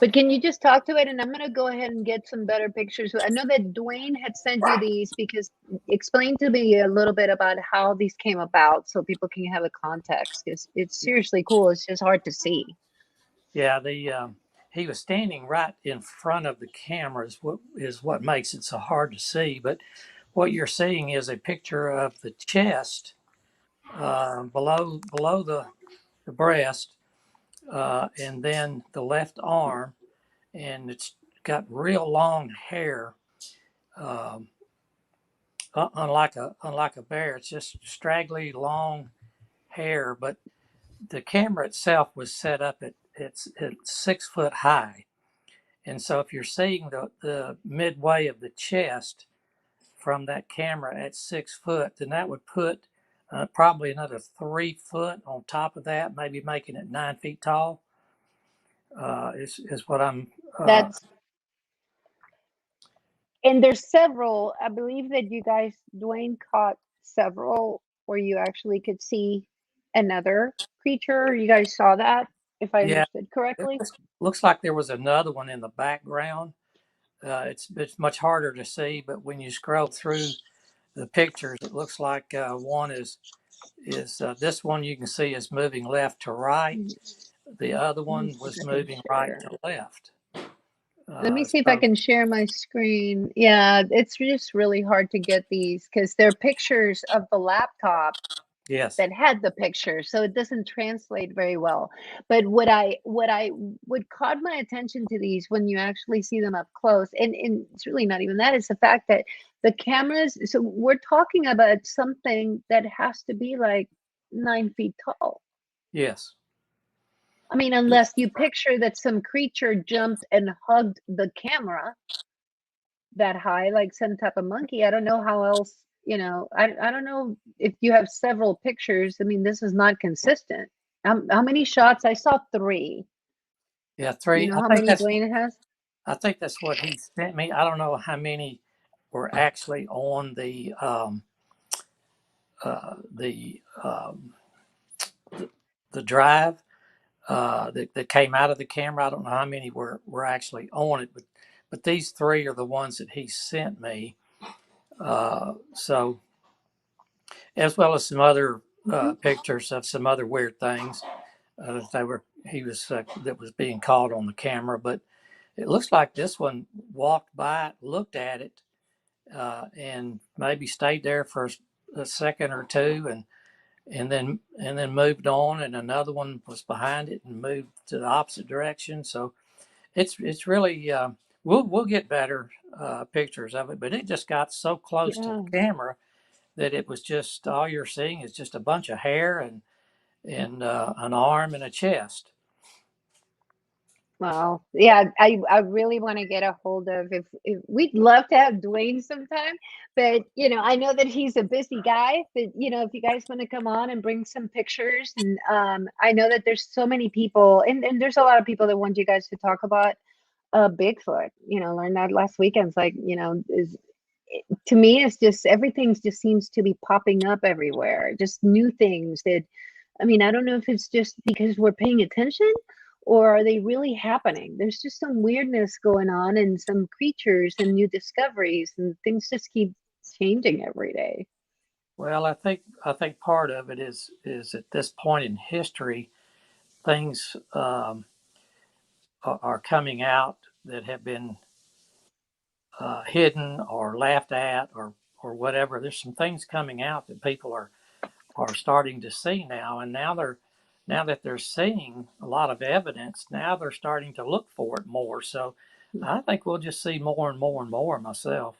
But can you just talk to it? And I'm going to go ahead and get some better pictures. I know that Dwayne had sent you these because explain to me a little bit about how these came about so people can have a context. It's seriously cool. It's just hard to see. yeah, he was standing right in front of the camera is what makes it so hard to see. But what you're seeing is a picture of the chest below the breast, and then the left arm, and it's got real long hair. Um, unlike a bear, it's just straggly long hair. But the camera itself was set up at 6 foot high, and so if you're seeing the midway of the chest from that camera at 6 foot, then that would put probably another 3 foot on top of that, maybe making it 9 feet tall. Is what I'm. That's and there's several. I believe that you guys, Dwayne caught several where you actually could see another creature. You guys saw that, if I Yeah, understood it correctly. looks like there was another one in the background. It's much harder to see, but when you scroll through the pictures, it looks like one is this one you can see is moving left to right. The other Let me one see if was I can moving right share. to left. Let me see if I So can share my screen. Yeah, it's just really hard to get these because they're pictures of the laptop yes, that had the picture, so it doesn't translate very well. But what caught my attention to these when you actually see them up close, and it's really not even that, it's the fact that the cameras, so we're talking about something that has to be like 9 feet tall. yes, I mean, unless you picture that some creature jumped and hugged the camera that high, like some type of monkey. I don't know how else, I don't know if you have several pictures. I mean, this is not consistent. How many shots? I saw 3. yeah, Do you 3. know how many Dwayne has? I think that's what he sent me. I don't know how many were actually on the the drive that came out of the camera. I don't know how many were actually on it, but these 3 are the ones that he sent me. So as well as some other pictures of some other weird things that was being caught on the camera. But it looks like this one walked by, looked at it, and maybe stayed there for a second or two, and then moved on. And another one was behind it and moved to the opposite direction. So it's really we'll get better pictures of it, but it just got so close to Yeah. the camera that it was just all you're seeing is just a bunch of hair and an arm and a chest. Wow. Yeah, I really want to get a hold of if we'd love to have Dwayne sometime, but I know that he's a busy guy, but if you guys want to come on and bring some pictures, and I know that there's so many people, and there's a lot of people that want you guys to talk about Bigfoot. Learned that last weekend. It's like, to me, it's just everything just seems to be popping up everywhere. Just new things that, I mean, I don't know if it's just because we're paying attention or are they really happening? There's just some weirdness going on and some creatures and new discoveries, and things just keep changing every day. Well, I think part of it is at this point in history, things are coming out that have been hidden or laughed at or whatever. There's some things coming out that people are starting to see now, and now that they're seeing a lot of evidence, now they're starting to look for it more. So I think we'll just see more and more and more myself.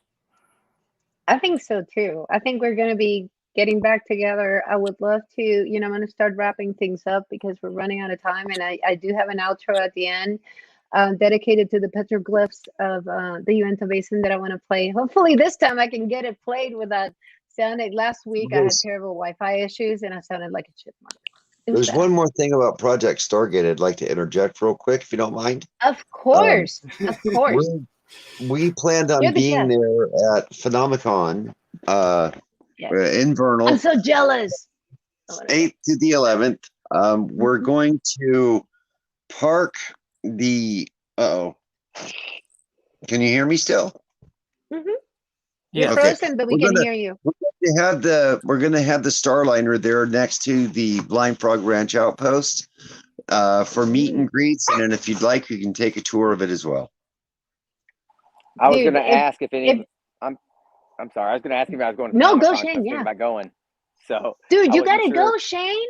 I think so too. I think we're going to be getting back together. I would love to, I'm going to start wrapping things up because we're running out of time. And I do have an outro at the end dedicated to the petroglyphs of the Uintah Basin that I want to play. Hopefully this time I can get it played without sounding. Last week I had terrible Wi-Fi issues and I sounded like a chipmunk. There's one more thing about Project Stargate I'd like to interject real quick, if you don't mind. Of course, of course. We planned on being there at Phenomicon in Vernal. I'm so jealous. 8th to the 11th. We're going to park the. Uh-oh. Can you hear me still? Mm-hmm. Yeah. You're frozen, but we can hear you. We're going to have the Starliner there next to the Blind Frog Ranch outpost for meet and greets, and then if you'd like, you can take a tour of it as well. I was going to ask if any. I'm sorry. I was going to ask if I was going to. No, go Shane. Yeah. About going. So. Dude, you gotta go, Shane.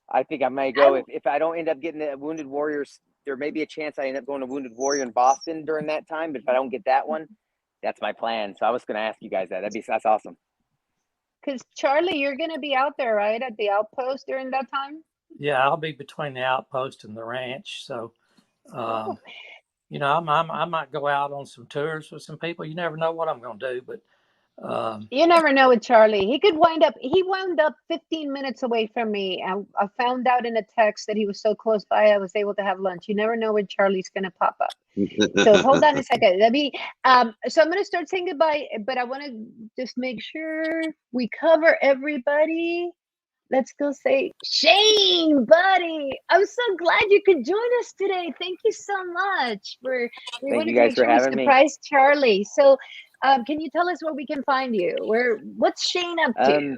I think I may go if I don't end up getting the Wounded Warriors. There may be a chance I end up going to Wounded Warrior in Boston during that time, but if I don't get that one, that's my plan. So I was going to ask you guys that. That's awesome. Because Charlie, you're going to be out there, right, at the outpost during that time? Yeah, I'll be between the outpost and the ranch. So, you know, I might go out on some tours with some people. You never know what I'm going to do, but you never know with Charlie. He wound up 15 minutes away from me. I found out in a text that he was so close by I was able to have lunch. You never know when Charlie's going to pop up. So hold on a second. Let me so I'm going to start saying goodbye, but I want to just make sure we cover everybody. Let's go say, Shane, buddy, I'm so glad you could join us today. Thank you so much. We Thank you guys for having me. Surprise Charlie. So can you tell us where we can find you? What's Shane up to?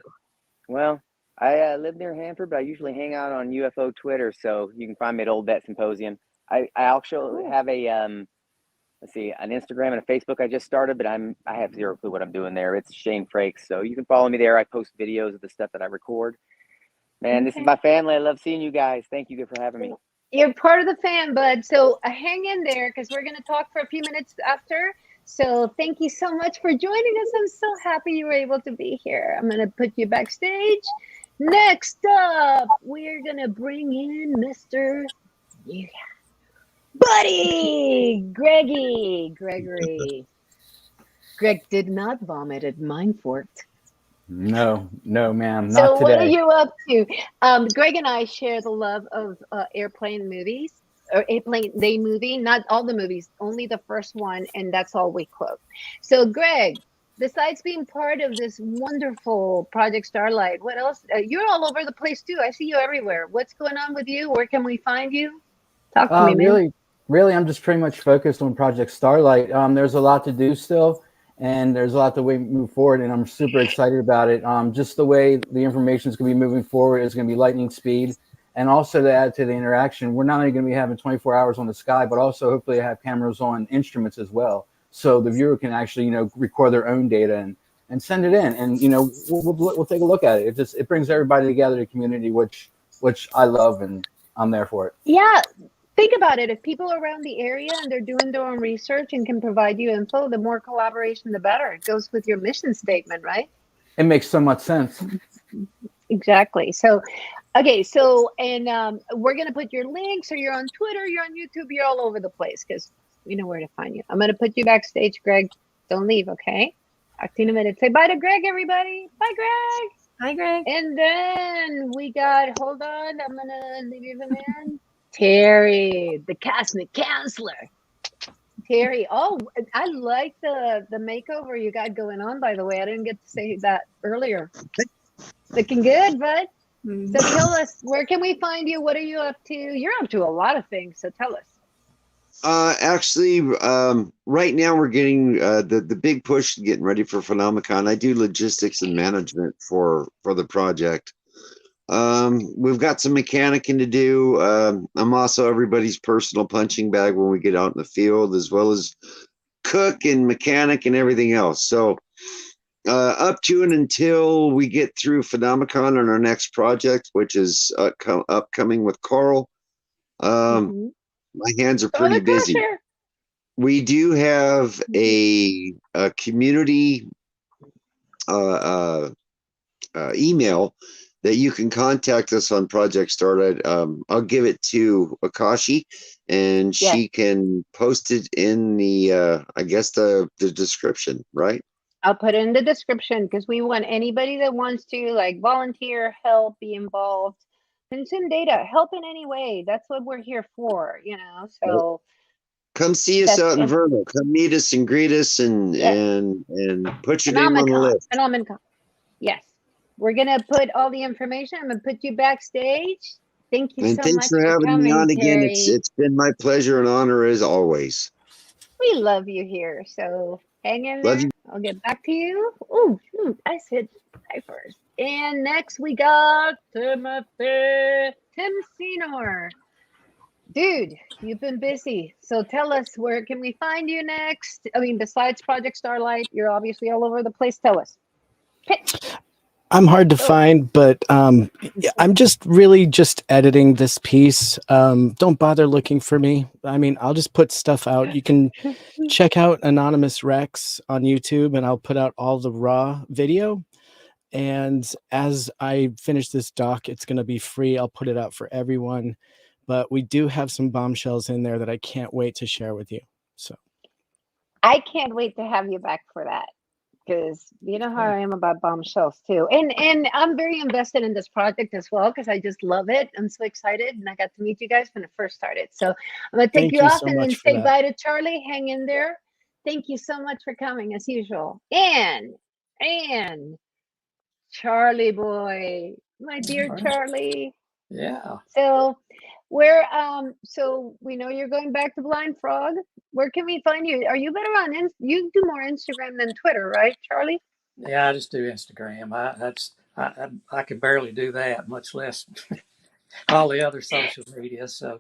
Well, I live near Hanford, but I usually hang out on UFO Twitter, so you can find me at Old Vet Symposium. I actually have an Instagram and a Facebook I just started, but I have zero clue what I'm doing there. It's Shane Frakes, so you can follow me there. I post videos of the stuff that I record. Man, This is my family. I love seeing you guys. Thank you for having me. You're part of the fan, bud. So hang in there because we're going to talk for a few minutes after. So thank you so much for joining us. I'm so happy you were able to be here. I'm going to put you backstage. Next up, we're going to bring in Mr. Buddy Gregory. Greg did not vomit at Mindforked. No, ma'am, not so today. What are you up to? Greg and I share the love of airplane movies, or Airplane Day movie. Not all the movies, only the first one, and that's all we quote. So, Greg, besides being part of this wonderful Project Starlight, what else? You're all over the place too. I see you everywhere. What's going on with you? Where can we find you? Talk to me, man. Really, I'm just pretty much focused on Project Starlight. There's a lot to do still. And there's a lot the way we move forward, and I'm super excited about it. Just the way the information is going to be moving forward is going to be lightning speed. And also to add to the interaction, we're not only going to be having 24 hours on the sky, but also hopefully have cameras on instruments as well. So the viewer can actually, record their own data and send it in. And, we'll take a look at it. It brings everybody together, the community, which I love, and I'm there for it. Yeah. Think about it. If people are around the area and they're doing their own research and can provide you info, the more collaboration, the better. It goes with your mission statement, right? It makes so much sense. Exactly. So, okay. So, and we're going to put your links, or you're on Twitter, you're on YouTube, you're all over the place because we know where to find you. I'm going to put you backstage, Greg. Don't leave, okay? Talk to you in a minute. Say bye to Greg, everybody. Bye, Greg. Hi, Greg. And then we got, hold on, I'm going to leave you the man. Terry, the cosmic counselor. Terry, oh, I like the makeover you got going on, by the way. I didn't get to say that earlier. Looking good, bud. So tell us, where can we find you? What are you up to? You're up to a lot of things, so tell us. Actually, right now we're getting the big push getting ready for Phenomicon. I do logistics and management for the project. We've got some mechanicing to do. I'm also everybody's personal punching bag when we get out in the field, as well as cook and mechanic and everything else. So up to and until we get through Phenomicon on our next project, which is upcoming with Carl, my hands are pretty busy. We do have a community email that you can contact us on Project Starlight. I'll give it to Akashi, and she can post it in the, I guess, the description, right? I'll put it in the description because we want anybody that wants to volunteer, help, be involved. Consume data. Help in any way. That's what we're here for, you know. So come see us out in Vernal. Come meet us and greet us and put your name on the list. Phenomenon. Yes. We're gonna put all the information. I'm gonna put you backstage. Thank you so much. Thanks for having me on again. Terry. It's been my pleasure and honor as always. We love you here. So hang in Love there. you. I'll get back to you. Oh, I said hi first. And next we got Tim Seanor. Dude, you've been busy. So tell us, where can we find you next? I mean, besides Project Starlight, you're obviously all over the place. Tell us. Pitch. I'm hard to find, but I'm just editing this piece. Don't bother looking for me. I mean, I'll just put stuff out. You can check out Anonymous Rex on YouTube, and I'll put out all the raw video. And as I finish this doc, it's going to be free. I'll put it out for everyone. But we do have some bombshells in there that I can't wait to share with you. So I can't wait to have you back for that, because you know how I am about bombshells too. And I'm very invested in this project as well, because I just love it. I'm so excited, and I got to meet you guys when it first started. So I'm gonna take you off and then say bye to Charlie. Hang in there. Thank you so much for coming as usual. And Charlie boy, my dear Charlie. Yeah. So so we know you're going back to Blind Frog. Where can we find you? Are you better on you do more Instagram than Twitter, right, Charlie? Yeah, I just do Instagram. I can barely do that, much less all the other social media. So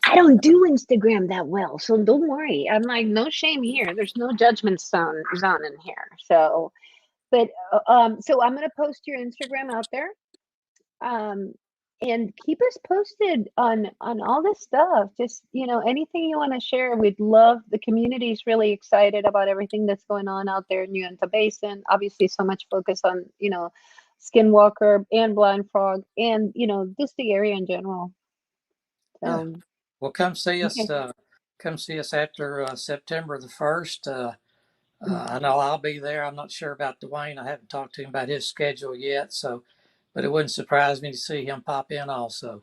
I don't do Instagram that well, so don't worry. I'm like, no shame here. There's no judgment zone in here. So, but so I'm gonna post your Instagram out there. And keep us posted on all this stuff. Just, you know, anything you want to share, we'd love. The community is really excited about everything that's going on out there in Uintah Basin. Obviously, so much focus on, you know, Skinwalker and Blind Frog, and, you know, just the area in general. Yeah. Well, come see us. Come see us after September the 1st. I know I'll be there. I'm not sure about Dwayne. I haven't talked to him about his schedule yet. So, but it wouldn't surprise me to see him pop in also.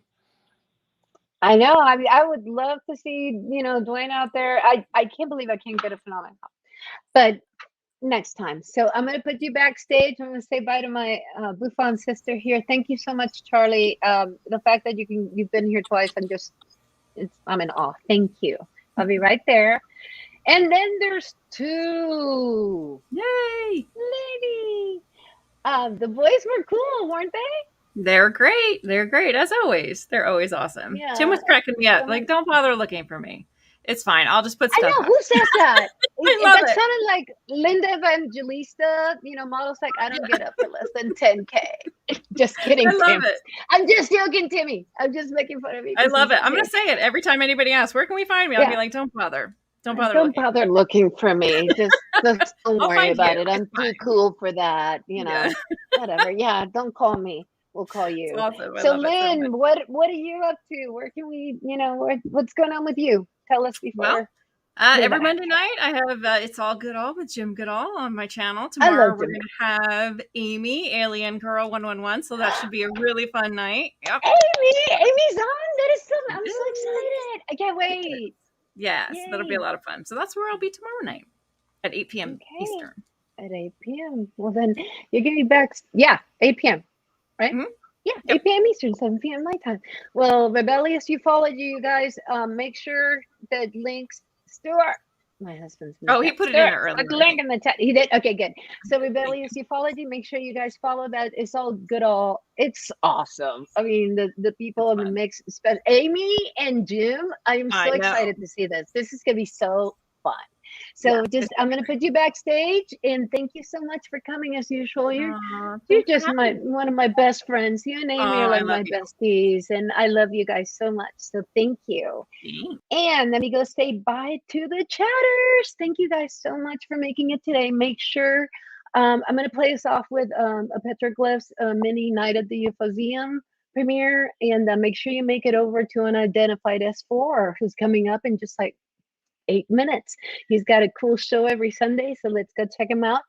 I know. I mean, I would love to see, you know, Dwayne out there. I can't believe I can't get a phenomenon, but next time. So I'm going to put you backstage. I'm going to say bye to my Buffon sister here. Thank you so much, Charlie. The fact that you've been here twice, I'm in awe. Thank you. I'll be right there. And then there's two. Yay! Lady. The boys were cool, weren't they? They're great. They're great, as always. They're always awesome. Yeah. Tim was cracking me up. Like, don't bother looking for me. It's fine. I'll just put stuff I know. up. Who says that? That sounded like Linda Evangelista. You know, models like, I don't get up for less than 10K. Just kidding, I love Tim. it. I'm just joking, Timmy. I'm just making fun of you. I love it. I'm going to say it every time anybody asks, where can we find me? I'll be like, don't bother. Don't bother looking for me. Just don't worry about it. I'm too cool for that. You know, whatever. Yeah, don't call me. We'll call you. Awesome. So Lynn, what are you up to? Where can we, you know, what's going on with you? Tell us before. Well, every Monday night I have It's All Goodall with Jim Goodall on my channel. Tomorrow we're going to have Amy, Alien Girl 111. So that should be a really fun night. Yep. Amy's on. That is so. I'm so excited. I can't wait. Yes, that'll be a lot of fun. So that's where I'll be tomorrow night at 8 p.m. Eastern. At 8 p.m. Well, then you're getting back. Yeah, 8 p.m. Right? Mm-hmm. Yeah, 8 p.m. Eastern, 7 p.m. my time. Well, Rebellious, you followed you guys. Make sure that links, Stuart, my husband's. He put it in earlier. Put the link in the chat. He did. Okay, good. So Rebellious, you followed you. Make sure you guys follow that. It's All Goodall. It's awesome. I mean, the people in the mix, Amy and Jim. I'm so excited to see this. This is gonna be so fun. So I'm going to put you backstage, and thank you so much for coming as usual. You're just one of my best friends. You and Amy are like my besties, and I love you guys so much. So thank you. And let me go say bye to the chatters. Thank you guys so much for making it today. Make sure I'm going to play us off with a Petroglyphs mini Night at the Euphoseum premiere, and make sure you make it over to an Identified S4 who's coming up in just like 8 minutes. He's got a cool show every Sunday, so let's go check him out.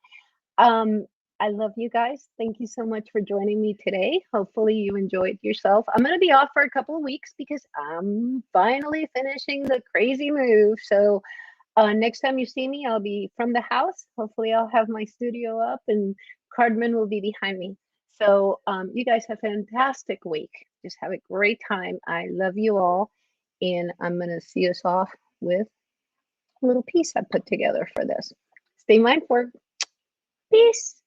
I love you guys. Thank you so much for joining me today. Hopefully you enjoyed yourself. I'm going to be off for a couple of weeks because I'm finally finishing the crazy move. So next time you see me, I'll be from the house. Hopefully I'll have my studio up and Cardman will be behind me. So you guys have a fantastic week. Just have a great time. I love you all. And I'm going to see us off with a little piece I put together for this. Stay mindful. Peace.